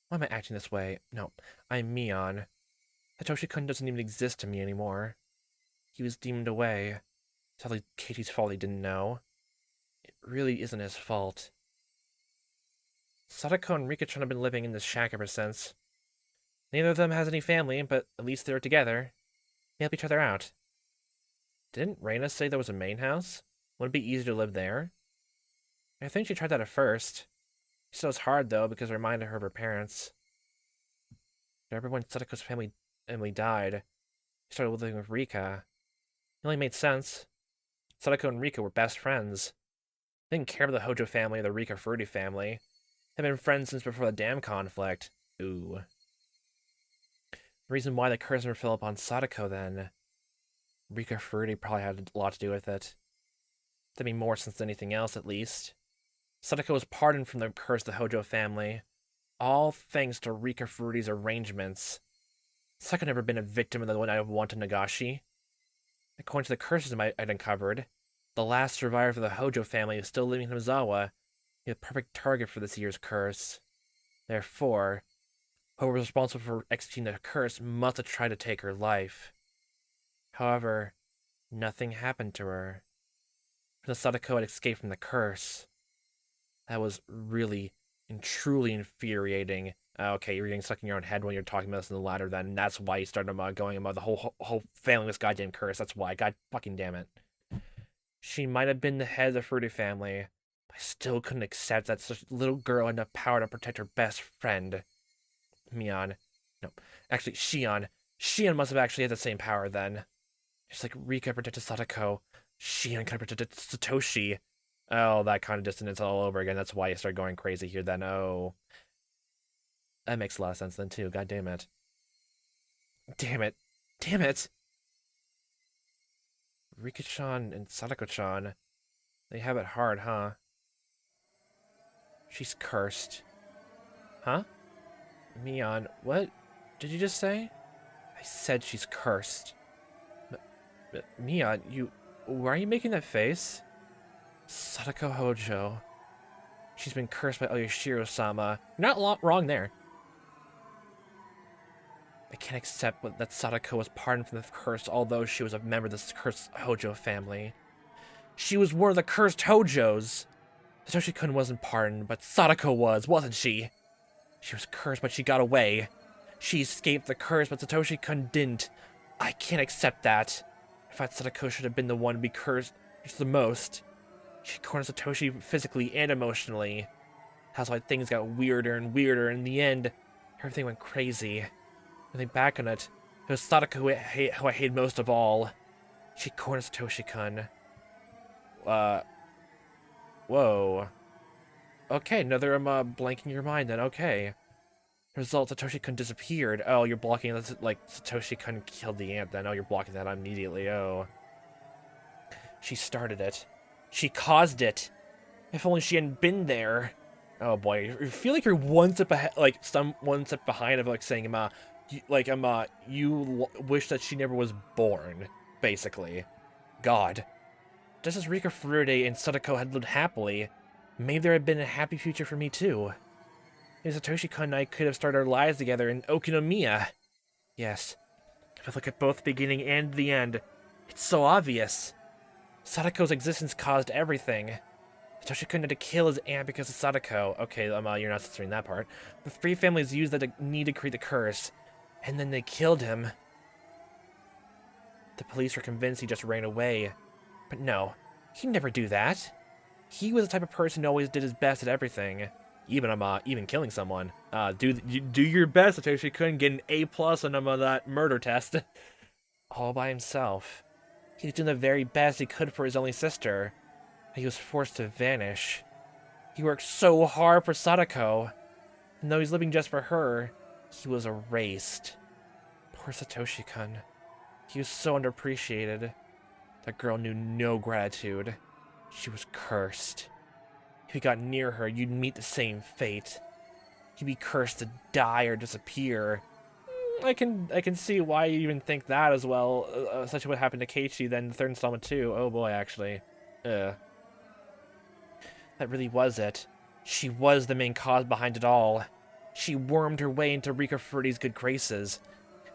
Why am I acting this way? No, I'm Mion. Satoshi-kun doesn't even exist to me anymore. He was deemed away. Sadly, Katie's fault he didn't know. It really isn't his fault. Sadako and Rika-chan have been living in this shack ever since. Neither of them has any family, but at least they're together. They help each other out. Didn't Reina say there was a main house? Would it be easier to live there? I think she tried that at first. She said it was hard, though, because it reminded her of her parents. Remember when Sadako's family died, she started living with Rika. It only made sense. Sadako and Rika were best friends. They didn't care about the Hojo family or the Rika Fruity family. They've been friends since before the dam conflict. Ooh. The reason why the curse never fell upon Sadako, then. Rika Fruity probably had a lot to do with it. That'd be more sense than anything else, at least. Sadako was pardoned from the curse of the Hojo family, all thanks to Rika Fruity's arrangements. Sadako never been a victim of the one I wanted Nagashi. According to the curses I'd uncovered, the last survivor of the Hojo family is still living in Hinamizawa. He's a perfect target for this year's curse. Therefore, whoever was responsible for executing the curse must have tried to take her life. However, nothing happened to her. Since Sadako had escaped from the curse. That was really and truly infuriating. Okay, you're getting stuck in your own head when you're talking about this in the ladder, then. That's why you started going about the whole family with this goddamn curse. That's why. God fucking damn it. She might have been the head of the Fruity family, but I still couldn't accept that such a little girl had enough power to protect her best friend. Mion. No, actually, Shion. Shion must have actually had the same power then. Just like Rika protected Sadako, Shion kind of protected Satoshi. Oh, that kind of dissonance all over again. That's why you start going crazy here then. Oh. That makes a lot of sense then, too. God damn it. Damn it. Damn it! Rika-chan and Sadako-chan. They have it hard, huh? She's cursed. Huh? Mion, what did you just say? I said she's cursed. Mion, why are you making that face? Sadako Hojo. She's been cursed by Oyashiro-sama. You're not wrong there. I can't accept that Sadako was pardoned from the curse, although she was a member of this cursed Hojo family. She was one of the cursed Hojos. Satoshi-kun wasn't pardoned, but Sadako was, wasn't she? She was cursed, but she got away. She escaped the curse, but Satoshi-kun didn't. I can't accept that. I thought Sadako should have been the one to be cursed the most. She cornered Satoshi physically and emotionally. That's why things got weirder and weirder. In the end, everything went crazy. I think back on it, it was Sadako who I hated most of all. She cornered Satoshi-kun. Whoa. Okay, another blanking your mind then, okay. Result, Satoshi-kun disappeared. Oh, you're blocking this, like, Satoshi-kun killed the ant then. Oh, you're blocking that immediately, oh. She started it. She caused it. If only she hadn't been there. Oh boy, you feel like you're one step ahead, like, one step behind of, like, saying, you wish that she never was born, basically. God. Just as Rika Furude and Sadako had lived happily, maybe there had been a happy future for me too. Maybe Satoshi-kun and I could have started our lives together in Okinomiya. Yes. If I look at both the beginning and the end, it's so obvious. Sadako's existence caused everything. Satoshi-kun had to kill his aunt because of Sadako. Okay, you're not censoring that part. The three families used that need to create the curse, and then they killed him. The police were convinced he just ran away. But no, he'd never do that. He was the type of person who always did his best at everything. Even killing someone. Do your best, Satoshi-kun, get an A+ on that murder test. All by himself. He was doing the very best he could for his only sister. He was forced to vanish. He worked so hard for Sadako. And though he's living just for her, he was erased. Poor Satoshi-kun. He was so underappreciated. That girl knew no gratitude. She was cursed. If you got near her, you'd meet the same fate. You'd be cursed to die or disappear. I can see why you even think that as well. Such what happened to Keiichi then in the third installment too. Oh boy, actually. That really was it. She was the main cause behind it all. She wormed her way into Rika Furude's good graces.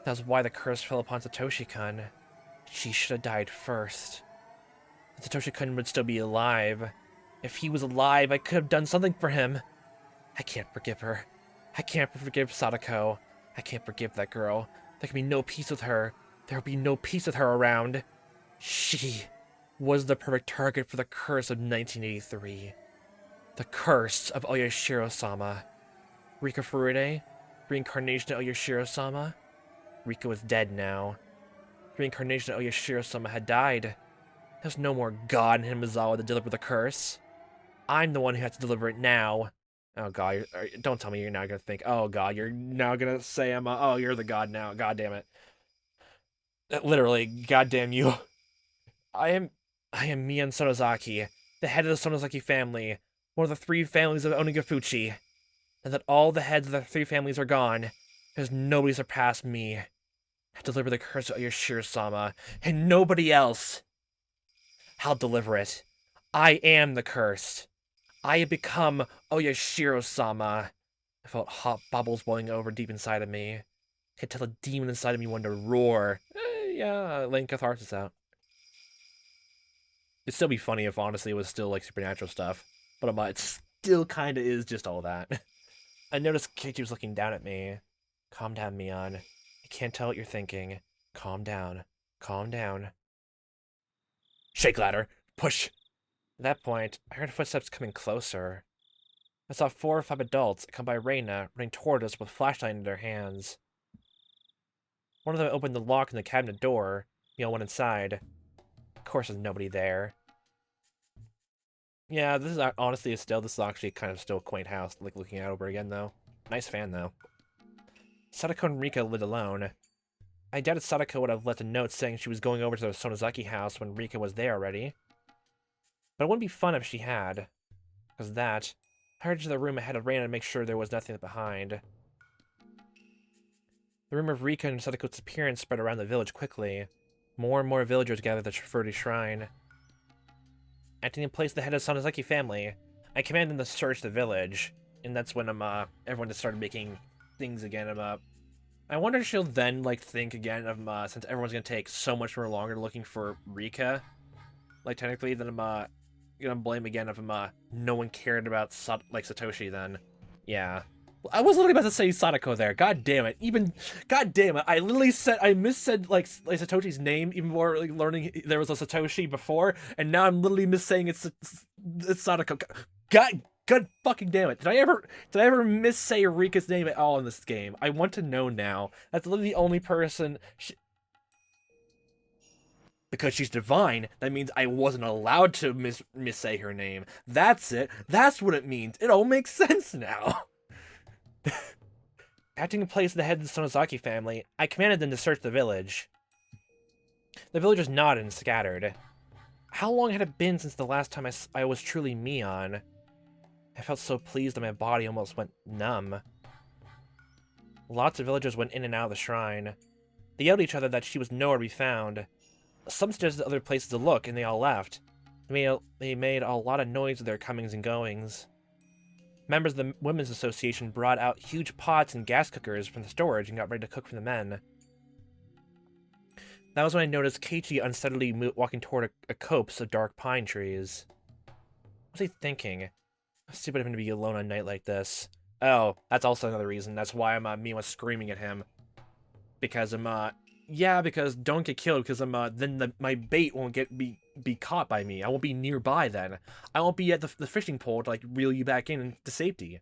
That's why the curse fell upon Satoshi-kun. She should have died first. Satoshi-kun would still be alive. If he was alive, I could have done something for him. I can't forgive her. I can't forgive Sadako. I can't forgive that girl. There can be no peace with her. There will be no peace with her around. She was the perfect target for the curse of 1983. The curse of Oyashiro-sama. Rika Furude, reincarnation of Oyashiro-sama. Rika was dead now. Reincarnation of Oyashiro-sama had died. There's no more God in Hinamizawa to deliver the curse. I'm the one who has to deliver it now. Oh god, don't tell me you're now gonna think, oh god, you're now gonna say oh, you're the god now. God damn it. Literally, god damn you. I am Mian Sonozaki, the head of the Sonozaki family, one of the three families of Onigafuchi. And that all the heads of the three families are gone, there's nobody surpassed me. I deliver the curse of Oyashiro-sama, and nobody else. I'll deliver it. I am the curse. I have become Oyashiro-sama. I felt hot bubbles boiling over deep inside of me. I could tell the demon inside of me wanted to roar. Yeah, letting catharsis out. It'd still be funny if, honestly, it was still, like, supernatural stuff. But it still kind of is just all that. I noticed Keiichi was looking down at me. Calm down, Mian. I can't tell what you're thinking. Calm down. Calm down. Shake ladder. Push. At that point, I heard footsteps coming closer. I saw 4 or 5 adults, come by Reina, running toward us with flashlight in their hands. One of them opened the lock in the cabinet door. We all went inside. Of course there's nobody there. Yeah, this is honestly this is actually kind of still a quaint house, like looking at over again though. Nice fan though. Sadako and Rika lived alone. I doubted Sadako would have left a note saying she was going over to the Sonozaki house when Rika was there already. But it wouldn't be fun if she had. Because that, I hurried to the room ahead of Reina to make sure there was nothing behind. The rumor of Rika and Sadako's disappearance spread around the village quickly. More and more villagers gathered at the Furude Shrine. Acting in place of the head of the Sonozaki family, I commanded them to search the village. And that's when everyone just started making things again. I wonder if she'll then, like, think again of, since everyone's gonna take so much more longer looking for Rika, like, technically, then I'm, gonna blame again if, no one cared about, Satoshi then. Yeah. I was literally about to say Sadako there. God damn it. God damn it. I literally said, I missaid, like Satoshi's name, even more, like, learning there was a Satoshi before, and now I'm literally missaying it's Sadako. God fucking damn it. Did I ever missay Rika's name at all in this game? I want to know now. That's literally the only person... Because she's divine, that means I wasn't allowed to missay her name. That's it. That's what it means. It all makes sense now. Acting in place of the head of the Sonozaki family, I commanded them to search the village. The villagers nodded and scattered. How long had it been since the last time I was truly Mion? I felt so pleased that my body almost went numb. Lots of villagers went in and out of the shrine. They yelled at each other that she was nowhere to be found. Some suggested other places to look, and they all left. They made a lot of noise with their comings and goings. Members of the Women's Association brought out huge pots and gas cookers from the storage and got ready to cook for the men. That was when I noticed Keiichi unsteadily walking toward a copse of dark pine trees. What was he thinking? Stupid of him to be alone on a night like this. Oh, that's also another reason. That's why Mia was screaming at him. Because yeah, because don't get killed, because then my bait won't be caught by me. I won't be nearby then. I won't be at the fishing pole to, like, reel you back in to safety.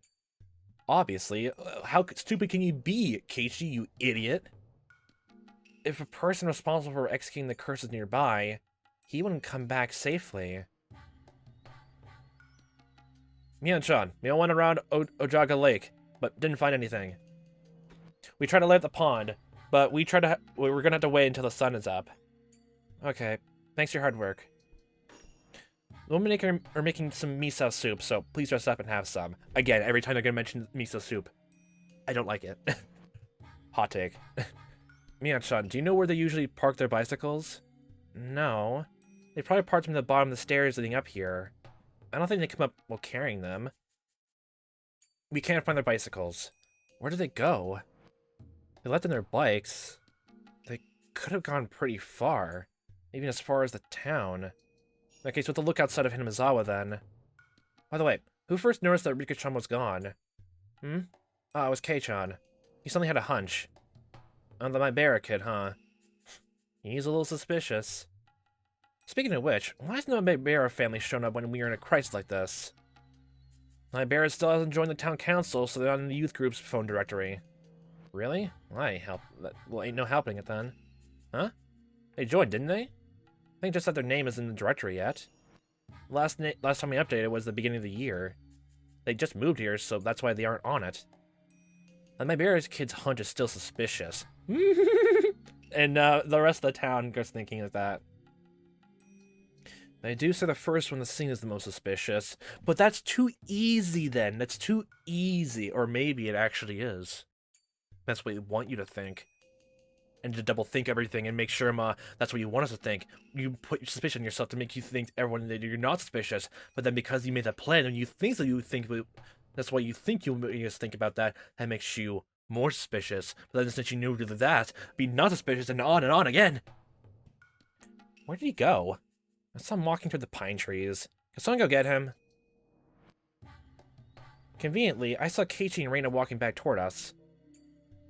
Obviously. How stupid can you be, Keiichi, you idiot? If a person responsible for executing the curse is nearby, he wouldn't come back safely. Mion-chan, we went around Ojaga Lake, but didn't find anything. We tried to light up the pond, but we're gonna have to wait until the sun is up. Okay, thanks for your hard work. The women are making some miso soup, so please dress up and have some. Again, every time they're gonna mention miso soup. I don't like it. Hot take. Mion-chan, do you know where they usually park their bicycles? No. They probably parked them at the bottom of the stairs leading up here. I don't think they come up while carrying them. We can't find their bicycles. Where did they go? They left on their bikes. They could have gone pretty far. Even as far as the town. In that case, we'll have to look outside of Hinamizawa then. By the way, who first noticed that Rika-chan was gone? It was Kei-chan. He suddenly had a hunch. The Maebara kid, huh? He's a little suspicious. Speaking of which, why hasn't the Maebara family shown up when we are in a crisis like this? Maebara still hasn't joined the town council, so they're on the youth group's phone directory. Really? Why? Well, ain't no helping it then. Huh? They joined, didn't they? I think just that their name isn't in the directory yet. Last time we updated was the beginning of the year. They just moved here, so that's why they aren't on it. And Maebara's kid's hunch is still suspicious. And the rest of the town goes thinking like that. They do say the first one, the scene is the most suspicious, but that's too easy then. That's too easy. Or maybe it actually is. That's what they want you to think. And to double think everything and make sure that's what you want us to think. You put your suspicion on yourself to make you think everyone that you're not suspicious, but then because you made that plan and you think that you think that's why you think you just think about that, that makes you more suspicious. But then since you knew to do that, be not suspicious and on again. Where did he go? I saw him walking through the pine trees. Can someone go get him? Conveniently, I saw Keiichi and Reina walking back toward us.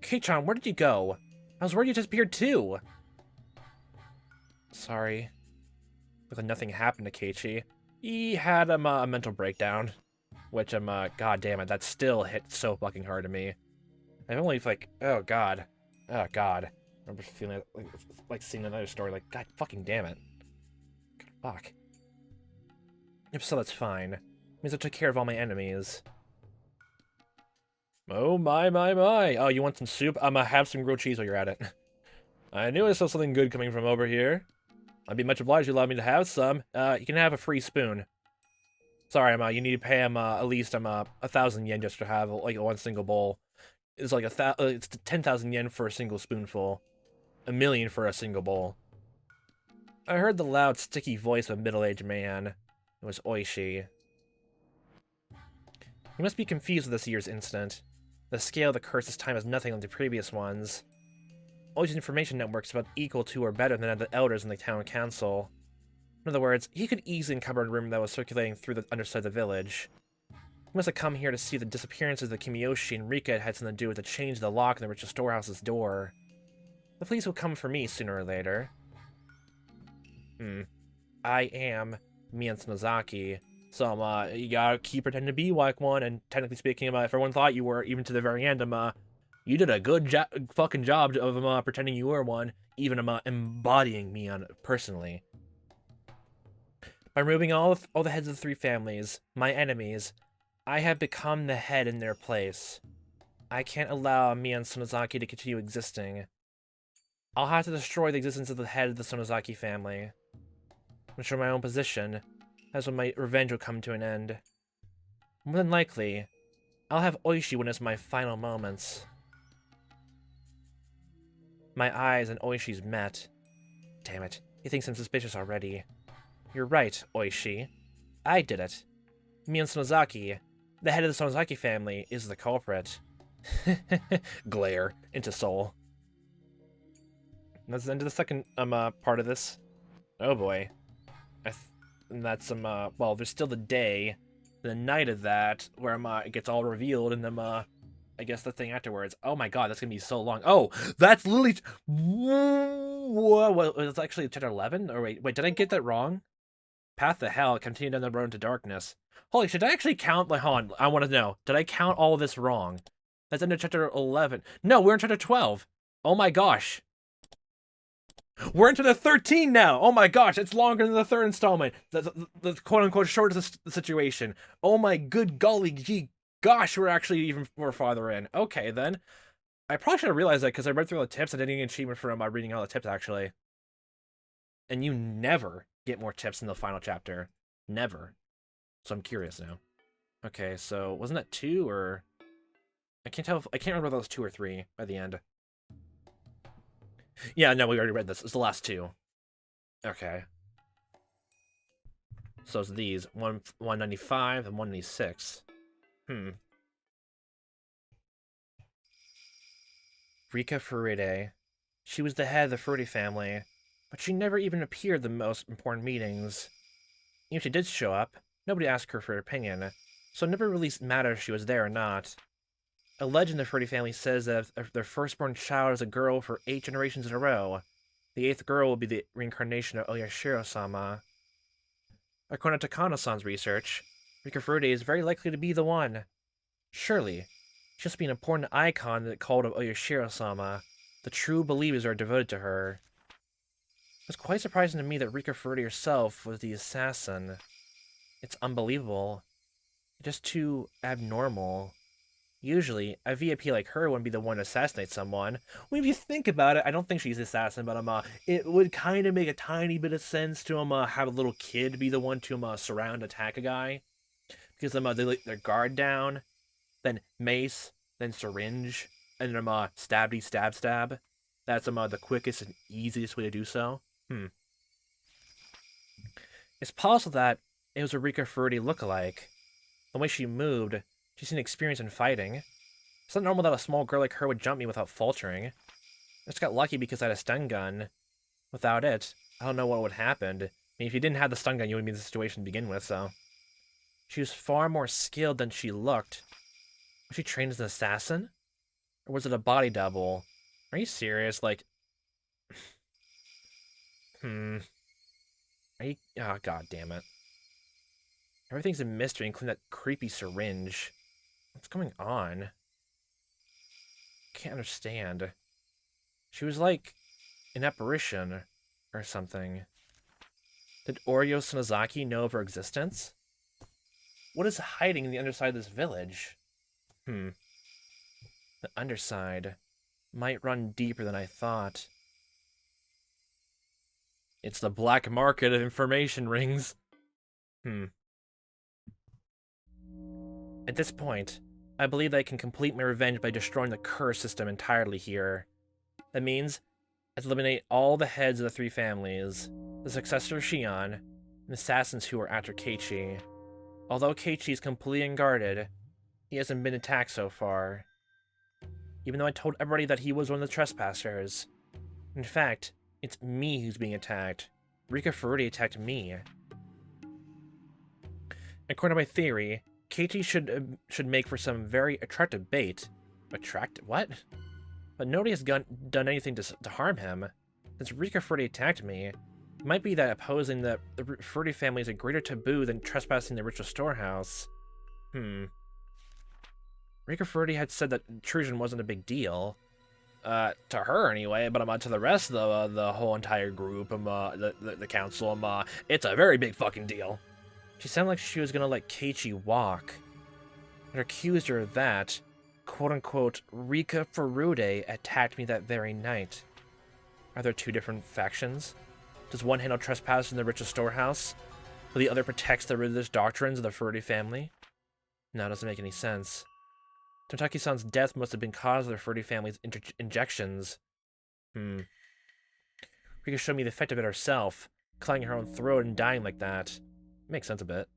Kei-chan, where did you go? I was worried you disappeared too. Sorry. Looked like nothing happened to Keiichi. He had a mental breakdown. Which, god damn it, that still hit so fucking hard to me. I've only, like, oh god. Oh god. I remember feeling like seeing another story, like, god fucking damn it. Fuck. If so, that's fine. It means I took care of all my enemies. Oh my. Oh, you want some soup? Have some grilled cheese while you're at it. I knew I saw something good coming from over here. I'd be much obliged if you allowed me to have some. You can have a free spoon. Sorry, you need to pay him, at least, 1,000 yen just to have, like, one single bowl. It's like it's 10,000 yen for a single spoonful. 1,000,000 for a single bowl. I heard the loud, sticky voice of a middle-aged man. It was Oishi. You must be confused with this year's incident. The scale of the curse this time is nothing like the previous ones. Oishi's information network is about equal to or better than the elders in the town council. In other words, he could easily encumber a rumor that was circulating through the underside of the village. He must have come here to see the disappearances of the Kimiyoshi, and Rika had something to do with the change of the lock in the Rich's storehouse's door. The police will come for me sooner or later. I am Mian Tsunozaki, so you gotta keep pretending to be like one, and technically speaking, if everyone thought you were, even to the very end, you did a good fucking job of pretending you were one, even embodying Mian personally. By removing all the heads of the three families, my enemies, I have become the head in their place. I can't allow Mian Tsunozaki to continue existing. I'll have to destroy the existence of the head of the Tsunozaki family. Ensure my own position. That's when my revenge will come to an end. More than likely, I'll have Oishi witness my final moments. My eyes and Oishi's met. Damn it, he thinks I'm suspicious already. You're right, Oishi. I did it. Mian Tsunozaki, the head of the Tsunozaki family, is the culprit. Glare into soul. And that's the end of the second part of this. Oh boy. And that's well, there's still the day, the night of that, where it gets all revealed, and then I guess the thing afterwards. Oh my god, that's gonna be so long. Oh, that's literally. Whoa, it's actually chapter 11. Or wait, did I get that wrong? Path to hell, continue down the road into darkness. Holy shit, did I actually count? Like, hold on, I want to know. Did I count all of this wrong? That's into chapter 11. No, we're in chapter 12. Oh my gosh. We're into the 13 now! Oh my gosh, it's longer than the third installment. The quote-unquote shortest situation. Oh my good golly gee gosh, we're actually even more farther in. Okay, then. I probably should have realized that because I read through all the tips. I didn't get an achievement for reading all the tips, actually. And you never get more tips in the final chapter. Never. So I'm curious now. Okay, so wasn't that 2 or... I can't remember if that was 2 or 3 by the end. Yeah, no, we already read this. It's the last 2. Okay. So it's these. 195 and 196. Rika Furide. She was the head of the Furide family, but she never even appeared at the most important meetings. Even if she did show up, nobody asked her for her opinion, so it never really mattered if she was there or not. A legend of the Furide family says that if their firstborn child is a girl for 8 generations in a row, the 8th girl will be the reincarnation of Oyashiro-sama. According to Takano-san's research, Rika Furide is very likely to be the one. Surely, she must be an important icon in the cult of Oyashiro-sama. The true believers are devoted to her. It was quite surprising to me that Rika Furide herself was the assassin. It's unbelievable. Just too abnormal. Usually, a VIP like her wouldn't be the one to assassinate someone. Well, if you think about it, I don't think she's the assassin, but it would kind of make a tiny bit of sense to have a little kid be the one to surround, attack a guy, because they let their guard down, then mace, then syringe, and then stab. That's the quickest and easiest way to do so. It's possible that it was a Rika Furide lookalike. The way she moved. She seemed experienced in fighting. It's not normal that a small girl like her would jump me without faltering. I just got lucky because I had a stun gun. Without it, I don't know what would happen. I mean, if you didn't have the stun gun, you wouldn't be in the situation to begin with, so... She was far more skilled than she looked. Was she trained as an assassin? Or was it a body double? Are you serious? Like... Are you... Oh, god damn it. Everything's a mystery, including that creepy syringe. What's going on? Can't understand. She was like an apparition or something. Did Oryo Tsunozaki know of her existence? What is hiding in the underside of this village? The underside might run deeper than I thought. It's the black market of information rings. At this point, I believe that I can complete my revenge by destroying the curse system entirely here. That means I have to eliminate all the heads of the 3 families, the successor of Shion, and the assassins who are after Keiichi. Although Keiichi is completely unguarded, he hasn't been attacked so far. Even though I told everybody that he was one of the trespassers. In fact, it's me who's being attacked. Rika Furide attacked me. According to my theory, Keiichi should make for some very attractive bait. Attractive? What? But nobody has done anything to harm him. Since Rika Fruity attacked me, it might be that opposing the Fruity family is a greater taboo than trespassing the ritual storehouse. Rika Fruity had said that intrusion wasn't a big deal. To her anyway, but to the rest of the whole entire group, the council, it's a very big fucking deal. She sounded like she was gonna let Keiichi walk. And accused her of that. Quote-unquote, Rika Fruity attacked me that very night. Are there two different factions? Does one handle trespass in the ritual storehouse, while the other protects the religious doctrines of the Fruity family? No, it doesn't make any sense. Tomotaki-san's death must have been caused by the Fruity family's injections. Rika showed me the effect of it herself, clawing her own throat and dying like that. Makes sense a bit.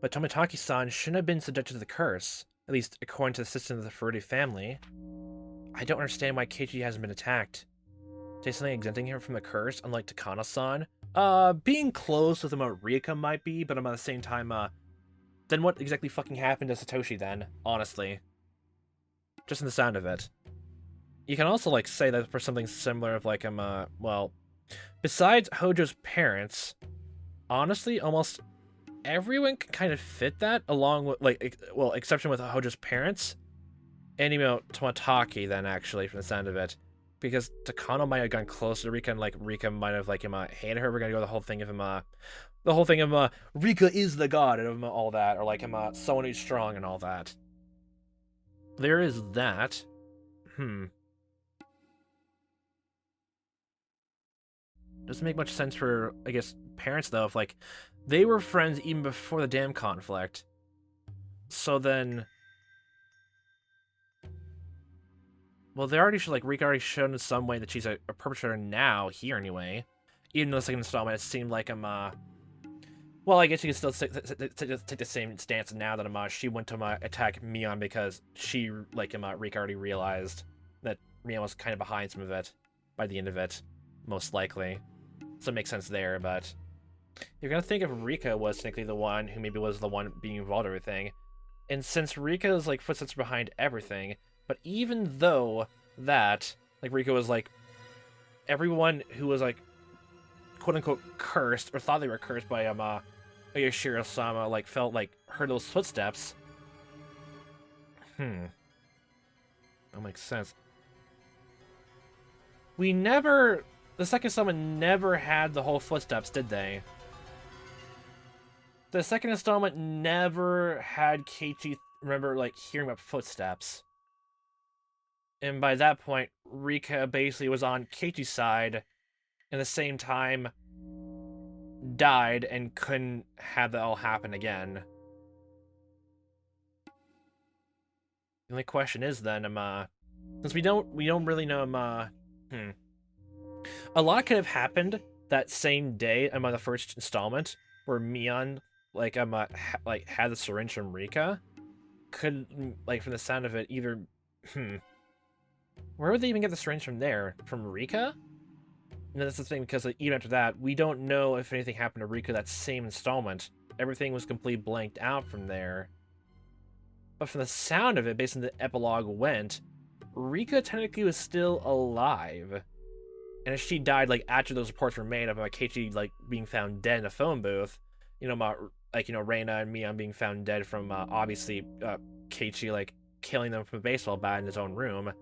But Tomotaki-san shouldn't have been subjected to the curse, at least according to the system of the Fruity family. I don't understand why Keiichi hasn't been attacked. Say something exempting him from the curse, unlike Takano-san? Being close with him Rika might be, but at the same time, then what exactly fucking happened to Satoshi then, honestly? Just in the sound of it. You can also, like, say that for something similar of, like, well, besides Hojo's parents, honestly, almost everyone can kind of fit that, along with, like, well, exception with Hojo's parents, and, Tomotaki then, actually, from the sound of it. Because Takano might have gone closer to Rika, and, like, Rika might have, like, hated her. We're gonna go the whole thing of Rika is the god, and all that, or, like, someone who's strong and all that. There is that. Doesn't make much sense for, I guess, parents, though, if, like, they were friends even before the damn conflict. So then... Well, they already should, like, Rika already shown in some way that she's a perpetrator now, here anyway. Even in the second installment, it seemed like, well, I guess you can still take the same stance now that, she went to, attack Mion because she, like, Rika already realized that Mion was kind of behind some of it by the end of it, most likely. So it makes sense there, but... You're gonna think if Rika was technically the one who maybe was the one being involved in everything. And since Rika's, like, footsteps behind everything... But even though that, like, Rika was, like, everyone who was, like, quote-unquote cursed, or thought they were cursed by, Oyashiro-sama, like, felt, like, heard those footsteps. That makes sense. The second installment never had the whole footsteps, did they? The second installment never had Keiichi, remember, like, hearing about footsteps. And by that point, Rika basically was on Keiichi's side, and at the same time, died and couldn't have that all happen again. The only question is then, since we don't really know, a lot could have happened that same day, the first installment, where Mion, like, had the syringe from Rika. Could, like, from the sound of it, either, where would they even get the syringe from there? From Rika? And that's the thing, because, like, even after that, we don't know if anything happened to Rika that same installment. Everything was completely blanked out from there. But from the sound of it, based on the epilogue went, Rika technically was still alive. And if she died, like, after those reports were made about Keiichi, like, being found dead in a phone booth, Reina and Mion being found dead from, obviously, Keiichi, like, killing them from a baseball bat in his own room.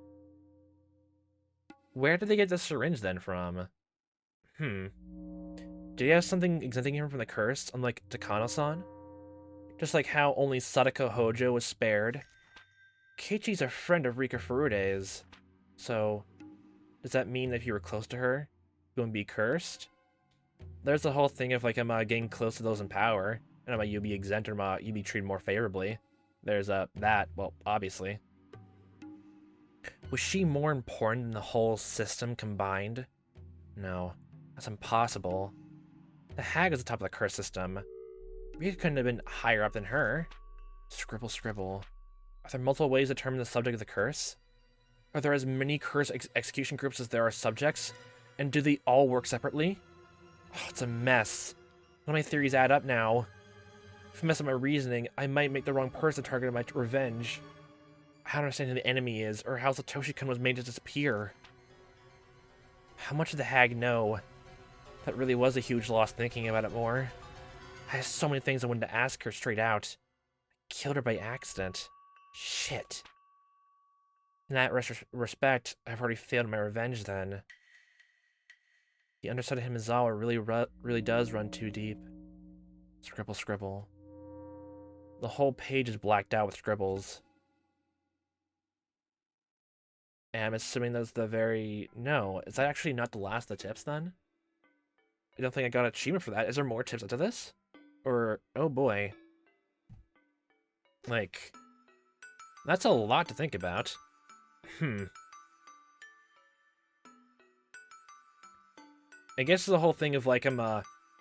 Where did they get the syringe then from? Did he have something exempting him from the curse, unlike Takano-san? Just like how only Sadako Hojo was spared. Keiichi's a friend of Rika Furude's. So, does that mean that if you were close to her, you wouldn't be cursed? There's the whole thing of, like, getting close to those in power, and you'll be exempt or you'll be treated more favorably. There's that, well, obviously. Was she more important than the whole system combined? No, that's impossible. The hag is the top of the curse system. Rika couldn't have been higher up than her. Scribble, scribble. Are there multiple ways to determine the subject of the curse? Are there as many curse execution groups as there are subjects? And do they all work separately? Oh, it's a mess. None of my theories add up now. If I mess up my reasoning, I might make the wrong person target of my revenge. I don't understand who the enemy is, or how Satoshi-kun was made to disappear. How much did the hag know? That really was a huge loss thinking about it more. I have so many things I wanted to ask her straight out. I killed her by accident. Shit. In that respect, I've already failed my revenge then. The underside of Hinamizawa really does run too deep. Scribble, scribble. The whole page is blacked out with scribbles. And I'm assuming that's the very... No, is that actually not the last of the tips then? I don't think I got an achievement for that. Is there more tips into this? Or, oh boy. Like, that's a lot to think about. I guess the whole thing of, like,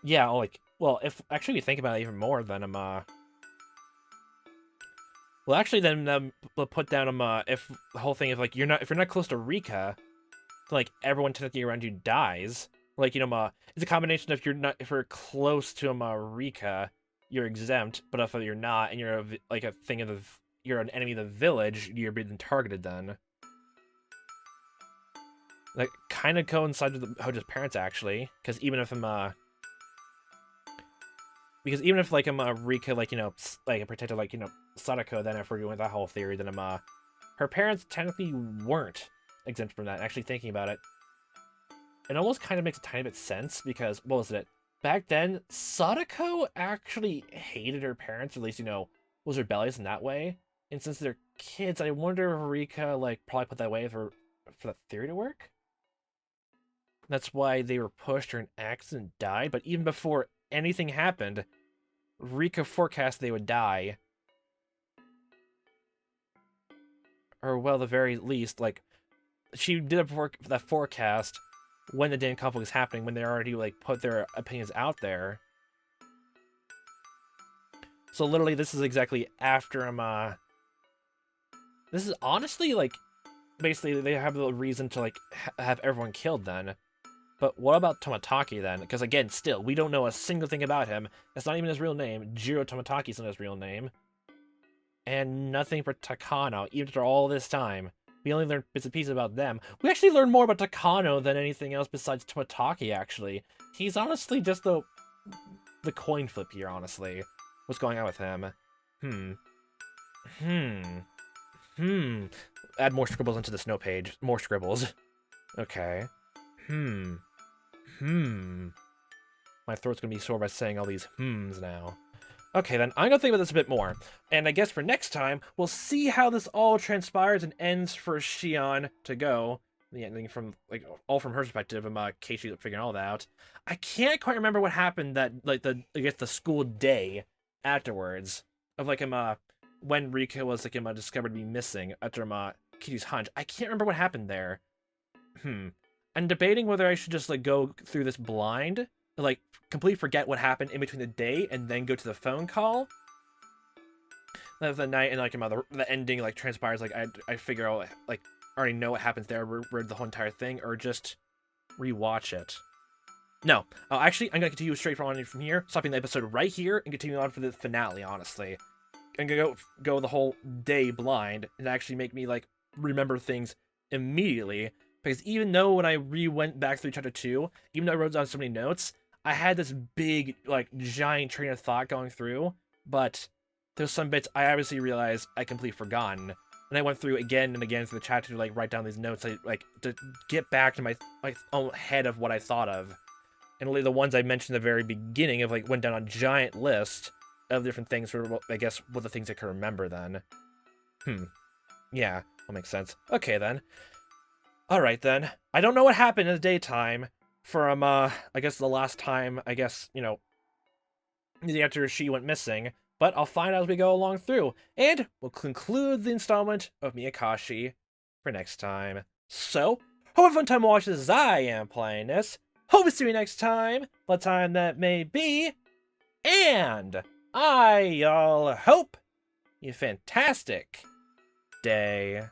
yeah, like, well, if actually you think about it even more, then well, actually, then we'll put down if the whole thing of, like, if you're not close to Rika, like, everyone technically around you dies. Like, you know, it's a combination of if you're close to Rika, you're exempt, but if you're not, and you're you're an enemy of the village, you're being targeted then. That kind of coincides with Hojo's parents, actually, because even if like Rika, like, you know, like protected, like, you know, Sadako, then if we're going with that whole theory, then her parents technically weren't exempt from that. Actually, thinking about it, it almost kind of makes a tiny bit sense, because what was it? Back then, Sadako actually hated her parents, or at least, you know, was rebellious in that way. And since they're kids, I wonder if Rika, like, probably put that way for that theory to work. That's why they were pushed or an accident died. But even before anything happened, Rika forecast they would die. Or, well, at the very least, like, she did that forecast when the damn conflict was happening, when they already, like, put their opinions out there. So literally, this is exactly after this is honestly, like, basically they have the reason to, like, have everyone killed then. But what about Tomataki then? Because again, still, we don't know a single thing about him. That's not even his real name. Jiro Tomataki isn't his real name. And nothing for Takano, even after all this time. We only learned bits and pieces about them. We actually learned more about Takano than anything else besides Tomataki, actually. He's honestly just the coin flip here, honestly. What's going on with him? Add more scribbles into the snow page. More scribbles. Okay. My throat's gonna be sore by saying all these now. Okay, then, I'm gonna think about this a bit more. And I guess for next time, we'll see how this all transpires and ends for Shion to go. The ending from, like, all from her perspective, and Keiichi figuring all that out. I can't quite remember what happened that, like, I guess the school day afterwards. Of, like, when Rika was, like, discovered to be missing after, Keiichi's hunch. I can't remember what happened there. I'm debating whether I should just, like, go through this blind, like, completely forget what happened in between the day, and then go to the phone call. Then the night, and, like, the ending, like, transpires, like, I figure out, like, I already know what happens there, read the whole entire thing, or just rewatch it. No. Actually, I'm gonna continue straight from here, stopping the episode right here, and continue on for the finale, honestly. I'm gonna go the whole day blind, and actually make me, like, remember things immediately. Because even though when I went back through chapter 2, even though I wrote down so many notes, I had this big, like, giant train of thought going through, but there's some bits I obviously realized I completely forgotten. And I went through again and again through the chapter to, like, write down these notes, like, to get back to my own head of what I thought of. And only the ones I mentioned at the very beginning of, like, went down a giant list of different things for, I guess, what the things I could remember then. Yeah, that makes sense. Okay, then. Alright, then. I don't know what happened in the daytime from, I guess the last time, I guess, you know, after she went missing, but I'll find out as we go along through, and we'll conclude the installment of Miyakashi for next time. So, hope a fun time watching as I am playing this. Hope to see you next time, what time that may be, and I all hope you fantastic day.